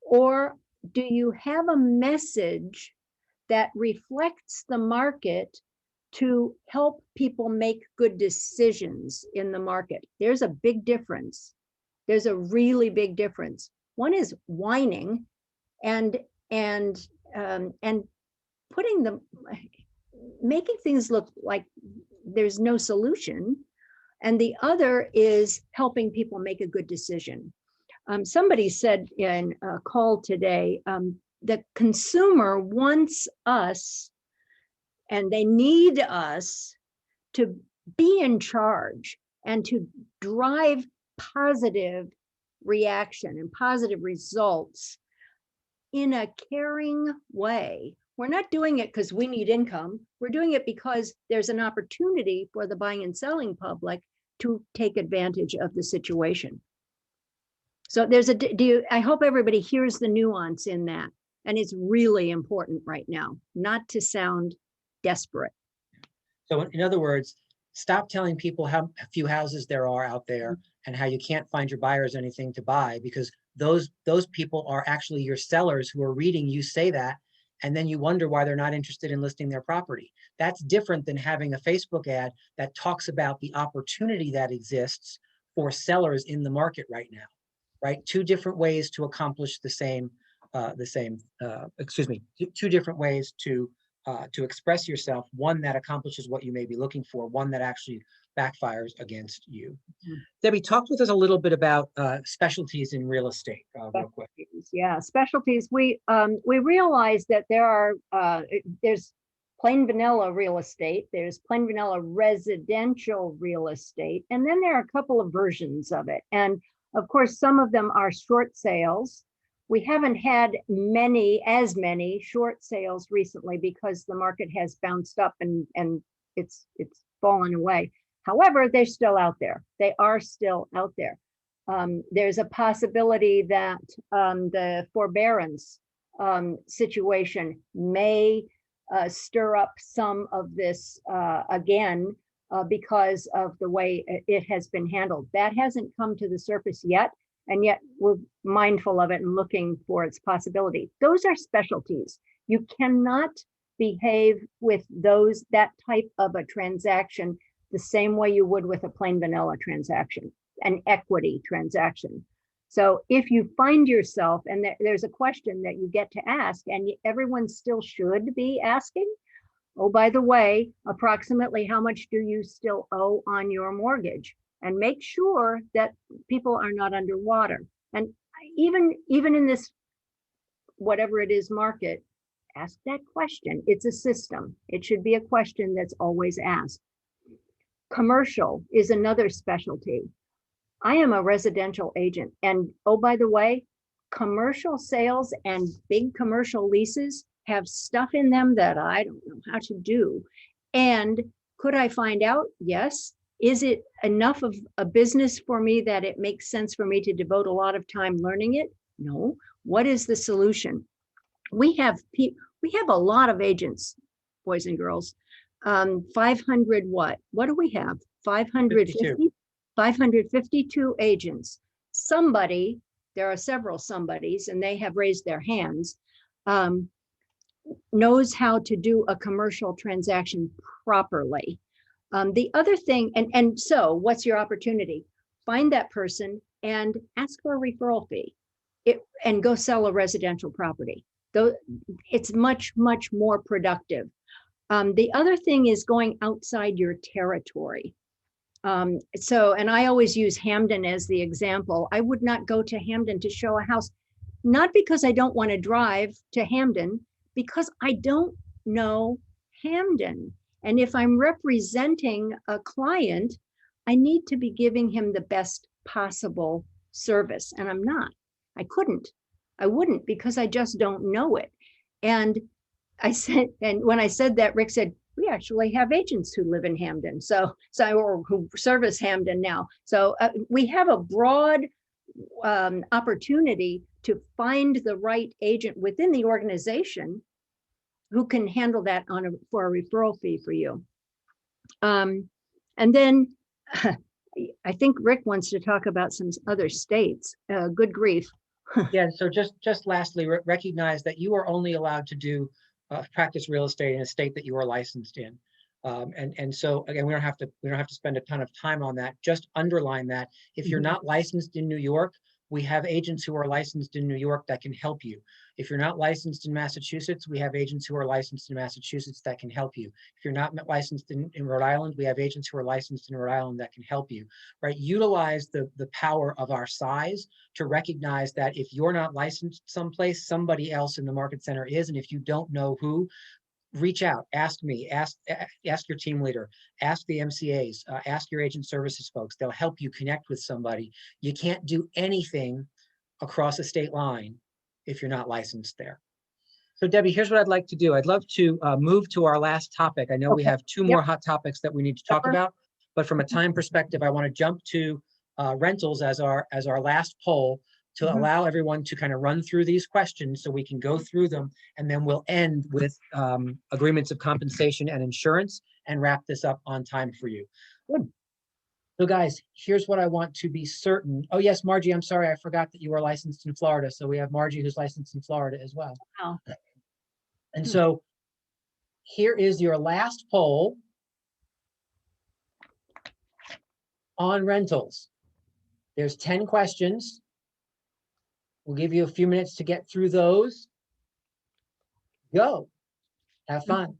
Or do you have a message that reflects the market to help people make good decisions in the market? There's a big difference. There's a really big difference. One is whining and making things look like there's no solution. And the other is helping people make a good decision. Somebody said in a call today, the consumer wants us and they need us to be in charge and to drive positive reaction and positive results in a caring way. We're not doing it because we need income. We're doing it because there's an opportunity for the buying and selling public to take advantage of the situation. So I hope everybody hears the nuance in that. And it's really important right now, not to sound desperate. So in other words, stop telling people how few houses there are out there and how you can't find your buyers anything to buy, because those people are actually your sellers who are reading you say that, and then you wonder why they're not interested in listing their property. That's different than having a Facebook ad that talks about the opportunity that exists for sellers in the market right now, right? Two different ways to accomplish the same, two different ways to express yourself, one that accomplishes what you may be looking for, one that actually backfires against you. Debbie, talk with us a little bit about specialties in real estate, real quick. Yeah, specialties. We realize that there's plain vanilla real estate, there's plain vanilla residential real estate, and then there are a couple of versions of it. And of course, some of them are short sales. We haven't had as many short sales recently because the market has bounced up and it's fallen away. However, they're still out there. They are still out there. There's a possibility that the forbearance situation may stir up some of this again because of the way it has been handled. That hasn't come to the surface yet, and yet we're mindful of it and looking for its possibility. Those are specialties. You cannot behave with that type of a transaction the same way you would with a plain vanilla transaction, an equity transaction. So if you find yourself, and there's a question that you get to ask, and everyone still should be asking, oh, by the way, approximately how much do you still owe on your mortgage? And make sure that people are not underwater. And even in this, whatever it is, market, ask that question. It's a system. It should be a question that's always asked. Commercial is another specialty. I am a residential agent. And oh, by the way, commercial sales and big commercial leases have stuff in them that I don't know how to do. And could I find out? Yes. Is it enough of a business for me that it makes sense for me to devote a lot of time learning it? No. What is the solution? We have a lot of agents, boys and girls. 500 what? What do we have? 550? 552 agents. Somebody, there are several somebodies, and they have raised their hands, knows how to do a commercial transaction properly. The other thing, and so what's your opportunity? Find that person and ask for a referral fee and go sell a residential property. Though it's much, much more productive. The other thing is going outside your territory. And I always use Hamden as the example. I would not go to Hamden to show a house, not because I don't want to drive to Hamden, because I don't know Hamden. And if I'm representing a client, I need to be giving him the best possible service. And I'm not. I wouldn't, because I just don't know it. And when I said that, Rick said, we actually have agents who live in Hamden, or who service Hamden now. So we have a broad opportunity to find the right agent within the organization who can handle that for a referral fee for you. And then I think Rick wants to talk about some other states. Good grief. Yeah, so just lastly, recognize that you are only allowed to do practice real estate in a state that you are licensed in. And so again, we don't have to spend a ton of time on that. Just underline that if you're not licensed in New York, we have agents who are licensed in New York that can help you. If you're not licensed in Massachusetts, we have agents who are licensed in Massachusetts that can help you. If you're not licensed in Rhode Island, we have agents who are licensed in Rhode Island that can help you, right? Utilize the power of our size to recognize that if you're not licensed someplace, somebody else in the market center is. And if you don't know who, reach out, ask me, ask your team leader, ask the MCAs, ask your agent services folks. They'll help you connect with somebody. You can't do anything across a state line if you're not licensed there. So Debbie, here's what I'd like to do. I'd love to move to our last topic. I know we have two more hot topics that we need to talk about, but from a time perspective, I want to jump to rentals as our last poll to allow everyone to kind of run through these questions so we can go through them, and then we'll end with agreements of compensation and insurance and wrap this up on time for you. Good. So guys, here's what I want to be certain. Oh yes, Margie, I'm sorry, I forgot that you are licensed in Florida. So we have Margie who's licensed in Florida as well. Wow. And so here is your last poll on rentals. There's 10 questions. We'll give you a few minutes to get through those. Go. Have fun.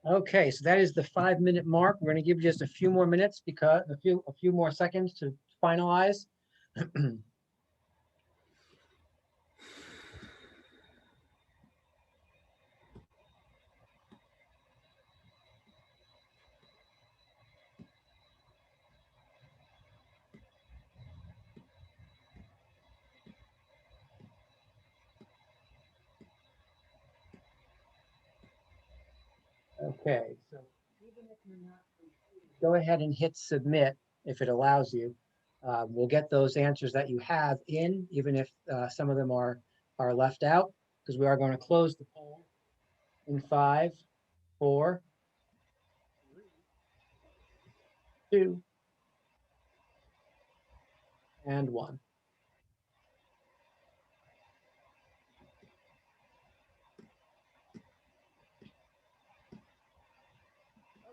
Okay, so that is the 5-minute mark. We're going to give you just a few more minutes because a few more seconds to finalize. Okay, so even if you're not complete, go ahead and hit submit if it allows you. We'll get those answers that you have in, even if some of them are left out, because we are going to close the poll in 5, 4, 3, 2, and 1.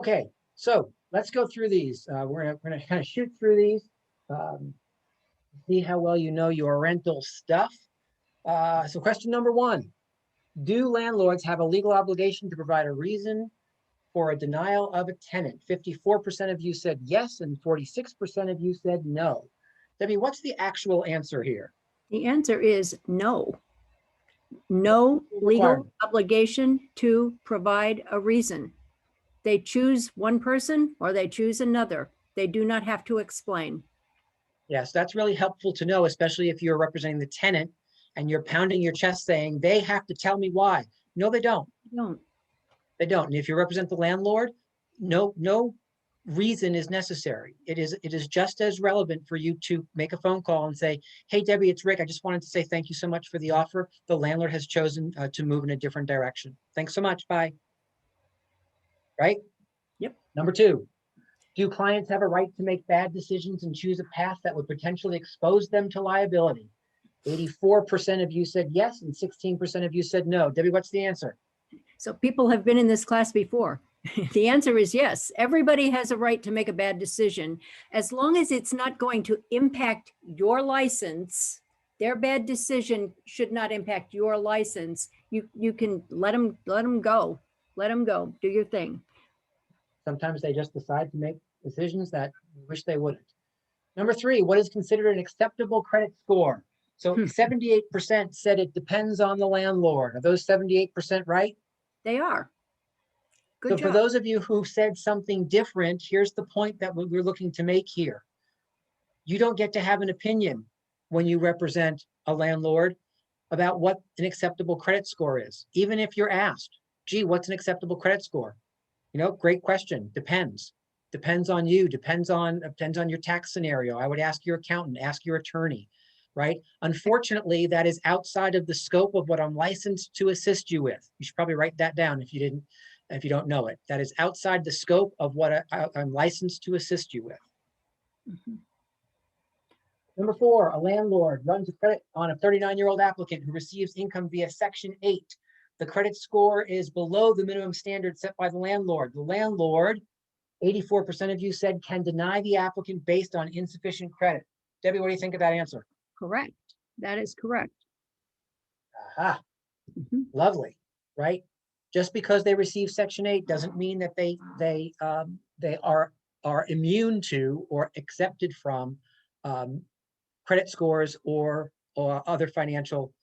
Okay, so let's go through these. We're gonna kind of shoot through these. See how well you know your rental stuff. So question number 1, do landlords have a legal obligation to provide a reason for a denial of a tenant? 54% of you said yes, and 46% of you said no. Debbie, what's the actual answer here? The answer is no. No legal Requirement. obligation to provide a reason. They choose one person or they choose another. They do not have to explain. Yes, that's really helpful to know, especially if you're representing the tenant and you're pounding your chest saying, they have to tell me why. No, they don't. Don't. They don't. And if you represent the landlord, no reason is necessary. It is just as relevant for you to make a phone call and say, hey, Debbie, it's Rick. I just wanted to say thank you so much for the offer. The landlord has chosen to move in a different direction. Thanks so much. Bye. Right? Yep. Number 2, do clients have a right to make bad decisions and choose a path that would potentially expose them to liability? 84% of you said yes, and 16% of you said no. Debbie, what's the answer? So people have been in this class before. The answer is yes. Everybody has a right to make a bad decision. As long as it's not going to impact your license, their bad decision should not impact your license. You can let them go. Let them go. Do your thing. Sometimes they just decide to make decisions that we wish they wouldn't. Number 3, what is considered an acceptable credit score? So 78% said it depends on the landlord. Are those 78% right? They are. So Good for job. those of you who said something different, here's the point that we're looking to make here. You don't get to have an opinion when you represent a landlord about what an acceptable credit score is. Even if you're asked, gee, what's an acceptable credit score? You know, great question. Depends. Depends on you, depends on your tax scenario. I would ask your accountant, ask your attorney, right? Unfortunately, that is outside of the scope of what I'm licensed to assist you with. You should probably write that down if you don't know it. That is outside the scope of what I'm licensed to assist you with. Mhm. Number 4, a landlord runs a credit on a 39-year-old applicant who receives income via Section 8. The credit score is below the minimum standard set by the landlord. The landlord, 84% of you said, can deny the applicant based on insufficient credit. Debbie, what do you think of that answer? Correct. That is correct. Aha, Mhm. lovely, right? Just because they receive Section 8 doesn't mean that they are immune to or accepted from credit scores or other financial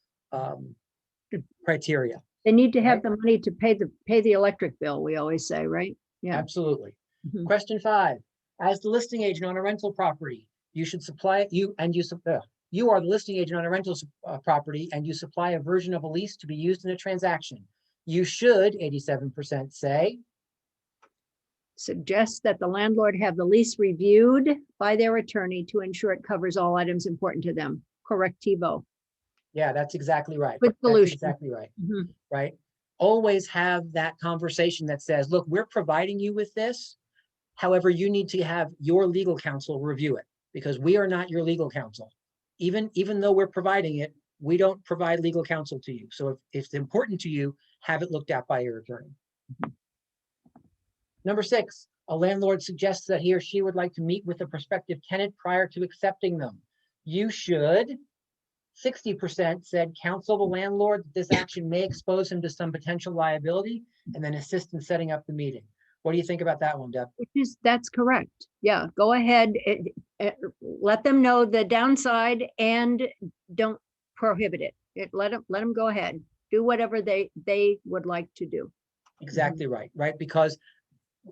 criteria. They need to have Right. the money to pay the electric bill, we always say, right? Yeah. Absolutely. Mhm. Question 5, as the listing agent on a rental property, you should supply, you are the listing agent on a rental property and you supply a version of a lease to be used in a transaction. You should, 87% say, Suggest that the landlord have the lease reviewed by their attorney to ensure it covers all items important to them. Correctivo. yeah, that's exactly right. Good That's solution. exactly right, Mhm. right? Always have that conversation that says, look, we're providing you with this. However, you need to have your legal counsel review it because we are not your legal counsel. Even though we're providing it, we don't provide legal counsel to you. So if it's important to you, have it looked at by your attorney. Number 6, a landlord suggests that he or she would like to meet with a prospective tenant prior to accepting them. You should, 60% said counsel the landlord that this action may expose him to some potential liability, and then assist in setting up the meeting. What do you think about that one, Deb? That's correct. Yeah, go ahead. Let them know the downside and don't prohibit it. Let them go ahead. Do whatever they would like to do. Exactly right, right? Because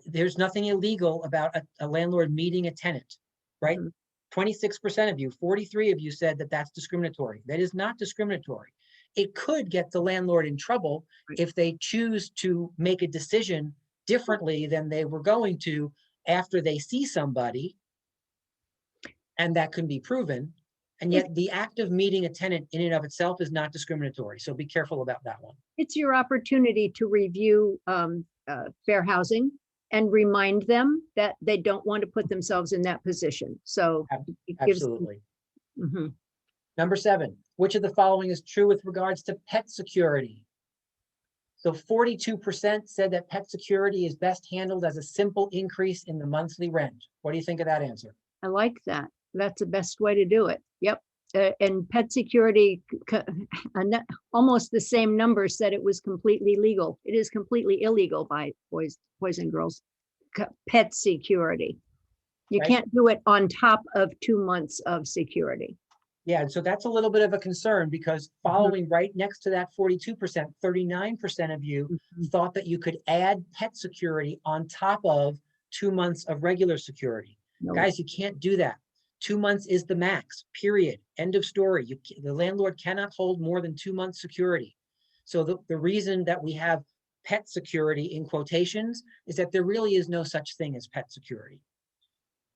there's nothing illegal about a landlord meeting a tenant, right? Mhm. 26% of you, 43 of you said that that's discriminatory. That is not discriminatory. It could get the landlord in trouble Right. if they choose to make a decision differently than they were going to after they see somebody, and that can be proven. And If- yet the act of meeting a tenant in and of itself is not discriminatory. So be careful about that one. It's your opportunity to review fair housing and remind them that they don't want to put themselves in that position. So it gives them- Absolutely. Mhm. Number 7, which of the following is true with regards to pet security? So 42% said that pet security is best handled as a simple increase in the monthly rent. What do you think of that answer? I like that. That's the best way to do it. Yep. And pet security, almost the same number said it was completely legal. It is completely illegal by boys and girls. Pet security. You Right. can't do it on top of 2 months of security. Yeah, and so that's a little bit of a concern because following right next to that 42%, 39% of you Mhm. thought that you could add pet security on top of 2 months of regular security. No. Guys, you can't do that. 2 months is the max, period. End of story. The landlord cannot hold more than 2 months security. So the reason that we have pet security in quotations is that there really is no such thing as pet security.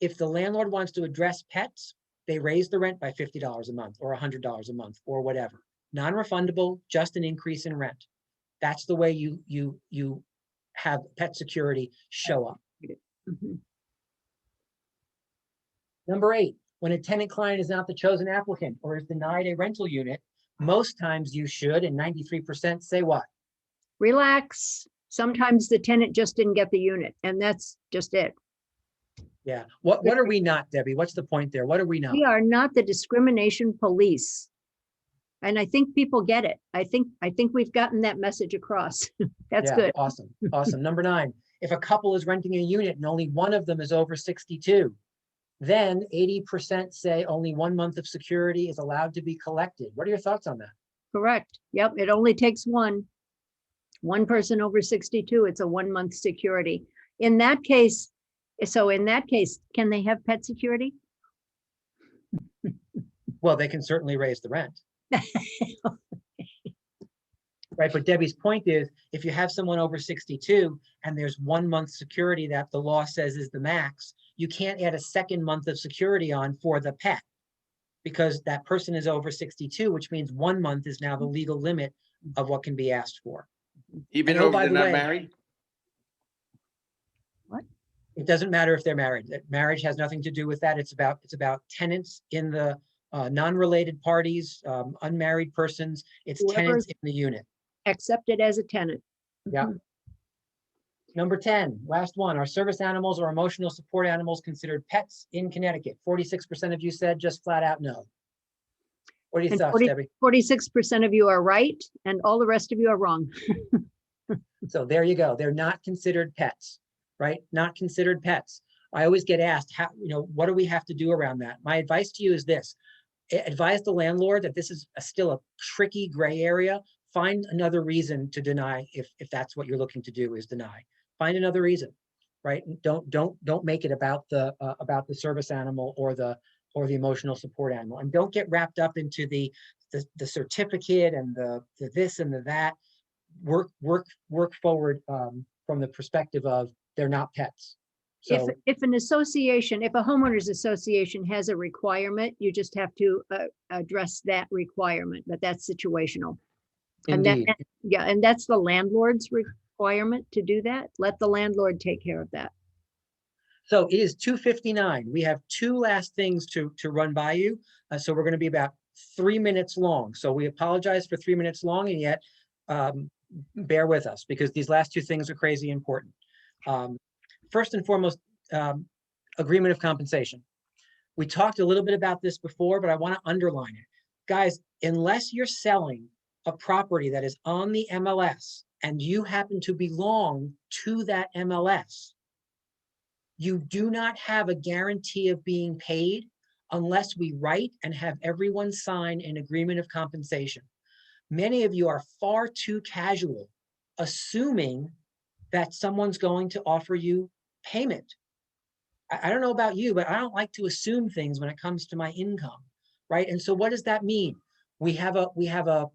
If the landlord wants to address pets, they raise the rent by $50 a month or $100 a month or whatever. Non-refundable, just an increase in rent. That's the way you have pet security show up. Mhm. Number 8, when a tenant client is not the chosen applicant or is denied a rental unit, most times you should, and 93% say what? Relax. Sometimes the tenant just didn't get the unit, and that's just it. Yeah. What are we not, Debbie? What's the point there? What are we not? We are not the discrimination police. And I think people get it. I think we've gotten that message across. That's Yeah, good. Awesome. Awesome. Number 9, if a couple is renting a unit and only one of them is over 62, then 80% say only 1 month of security is allowed to be collected. What are your thoughts on that? Correct. Yep, it only takes one person over 62. It's a 1 month security. In that case, can they have pet security? Well, they can certainly raise the rent. Right, but Debbie's point is, if you have someone over 62 and there's 1 month security that the law says is the max, you can't add a second month of security on for the pet because that person is over 62, which means 1 month is now the legal limit of what can be asked for. Even And oh, though by they're the not way- married? It doesn't matter if they're married. Marriage has nothing to do with that. It's about tenants in the non-related parties, unmarried persons. It's Whoever- tenants in the unit. Accepted as a tenant. Yeah. Mhm. Number 10, last one, are service animals or emotional support animals considered pets in Connecticut? 46% of you said just flat out no. What are your And thoughts, 40 Debbie? 46% of you are right, and all the rest of you are wrong. So there you go. They're not considered pets, right? Not considered pets. I always get asked, how, what do we have to do around that? My advice to you is this. Advise the landlord that this is still a tricky gray area. Find another reason to deny if that's what you're looking to do is deny. Find another reason, right? Don't make it about the service animal or the emotional support animal, and don't get wrapped up into the certificate and the this and the that. Work forward from the perspective of they're not pets. So If an association, if a homeowners association has a requirement, you just have to address that requirement, but that's situational. And that, indeed, yeah, and that's the landlord's requirement to do that. Let the landlord take care of that. so it is 2:59. We have 2 last things to run by you. So we're going to be about 3 minutes long. So we apologize for 3 minutes long, and yet bear with us because these last 2 things are crazy important. First and foremost, agreement of compensation. We talked a little bit about this before, but I want to underline it. Guys, unless you're selling a property that is on the MLS and you happen to belong to that MLS, you do not have a guarantee of being paid unless we write and have everyone sign an agreement of compensation. Many of you are far too casual, assuming that someone's going to offer you payment. I don't know about you, but I don't like to assume things when it comes to my income, right? And so what does that mean? We have a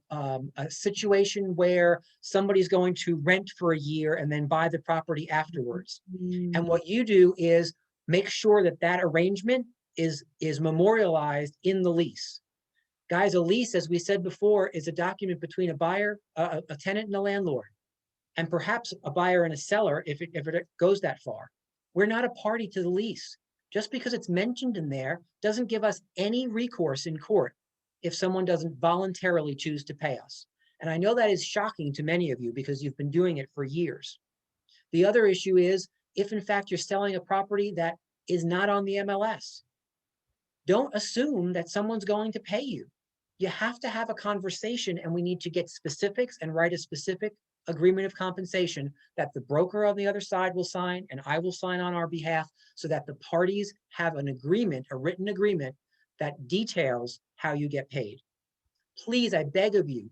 situation where somebody's going to rent for a year and then buy the property afterwards. And what you do is make sure that that arrangement is memorialized in the lease. Guys, a lease, as we said before, is a document between a buyer, a tenant and a landlord, and perhaps a buyer and a seller if it goes that far. We're not a party to the lease. Just because it's mentioned in there doesn't give us any recourse in court if someone doesn't voluntarily choose to pay us. And I know that is shocking to many of you because you've been doing it for years. The other issue is if in fact you're selling a property that is not on the MLS, don't assume that someone's going to pay you. You have to have a conversation, and we need to get specifics and write a specific agreement of compensation that the broker on the other side will sign and I will sign on our behalf so that the parties have an agreement, a written agreement that details how you get paid. Please, I beg of you,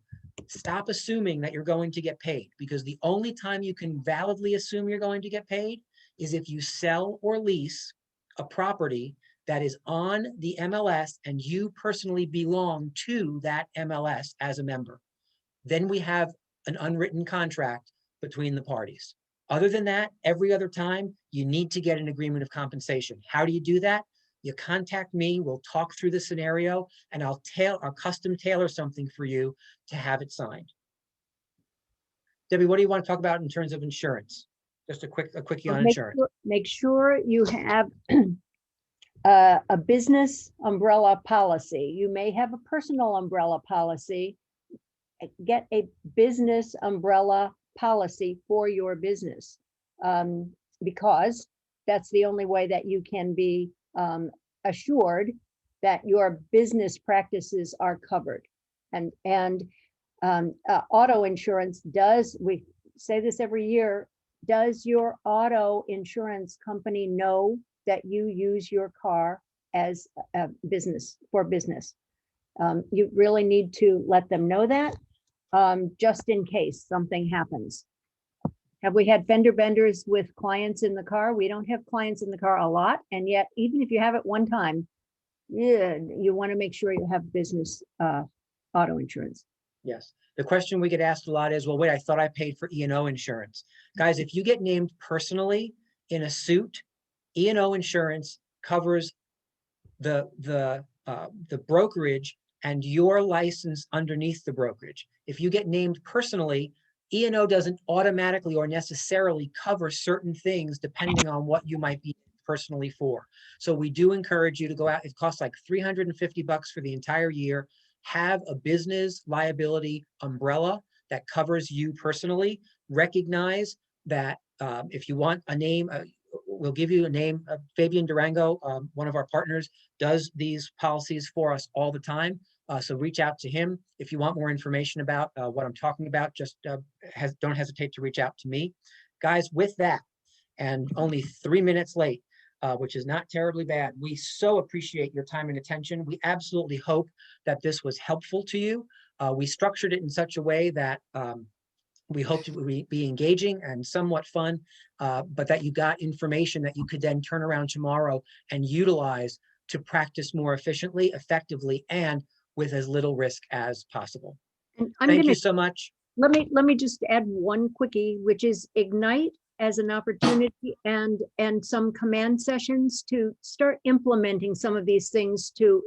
stop assuming that you're going to get paid, because the only time you can validly assume you're going to get paid is if you sell or lease a property that is on the MLS and you personally belong to that MLS as a member. Then we have an unwritten contract between the parties. Other than that, every other time, you need to get an agreement of compensation. How do you do that? You contact me, we'll talk through the scenario, and I'll custom tailor something for you to have it signed. Debbie, what do you want to talk about in terms of insurance? Just a quickie on insurance. Make sure you have a business umbrella policy. You may have a personal umbrella policy. Get a business umbrella policy for your business, because that's the only way that you can be assured that your business practices are covered. And auto insurance does, we say this every year, does your auto insurance company know that you use your car as a business, for business? You really need to let them know that, just in case something happens. Have we had fender benders with clients in the car? We don't have clients in the car a lot. And yet, even if you have it one time, yeah, you want to make sure you have business auto insurance. Yes. The question we get asked a lot is, well, wait, I thought I paid for E&O insurance. Guys, if you get named personally in a suit, E&O insurance covers the brokerage and your license underneath the brokerage. If you get named personally, E&O doesn't automatically or necessarily cover certain things depending on what you might be personally for. So we do encourage you to go out. It costs like $350 for the entire year. Have a business liability umbrella that covers you personally. Recognize that if you want a name, we'll give you a name. Fabian Durango, one of our partners, does these policies for us all the time. So reach out to him. If you want more information about what I'm talking about, just don't hesitate to reach out to me. Guys, with that, and only 3 minutes late, which is not terribly bad, we so appreciate your time and attention. We absolutely hope that this was helpful to you. We structured it in such a way that we hope to be engaging and somewhat fun, but that you got information that you could then turn around tomorrow and utilize to practice more efficiently, effectively, and with as little risk as possible. And I'm Thank gonna, you so much. let me just add one quickie, which is Ignite as an opportunity and some command sessions to start implementing some of these things to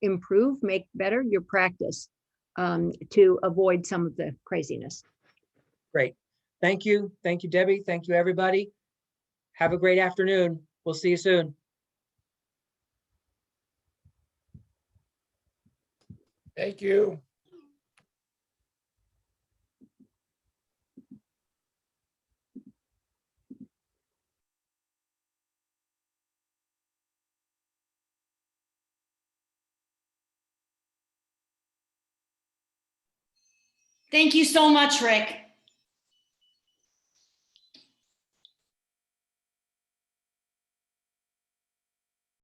improve, make better your practice, to avoid some of the craziness. Great. Thank you. Thank you, Debbie. Thank you, everybody. Have a great afternoon. We'll see you soon. Thank you. Thank you so much, Rick.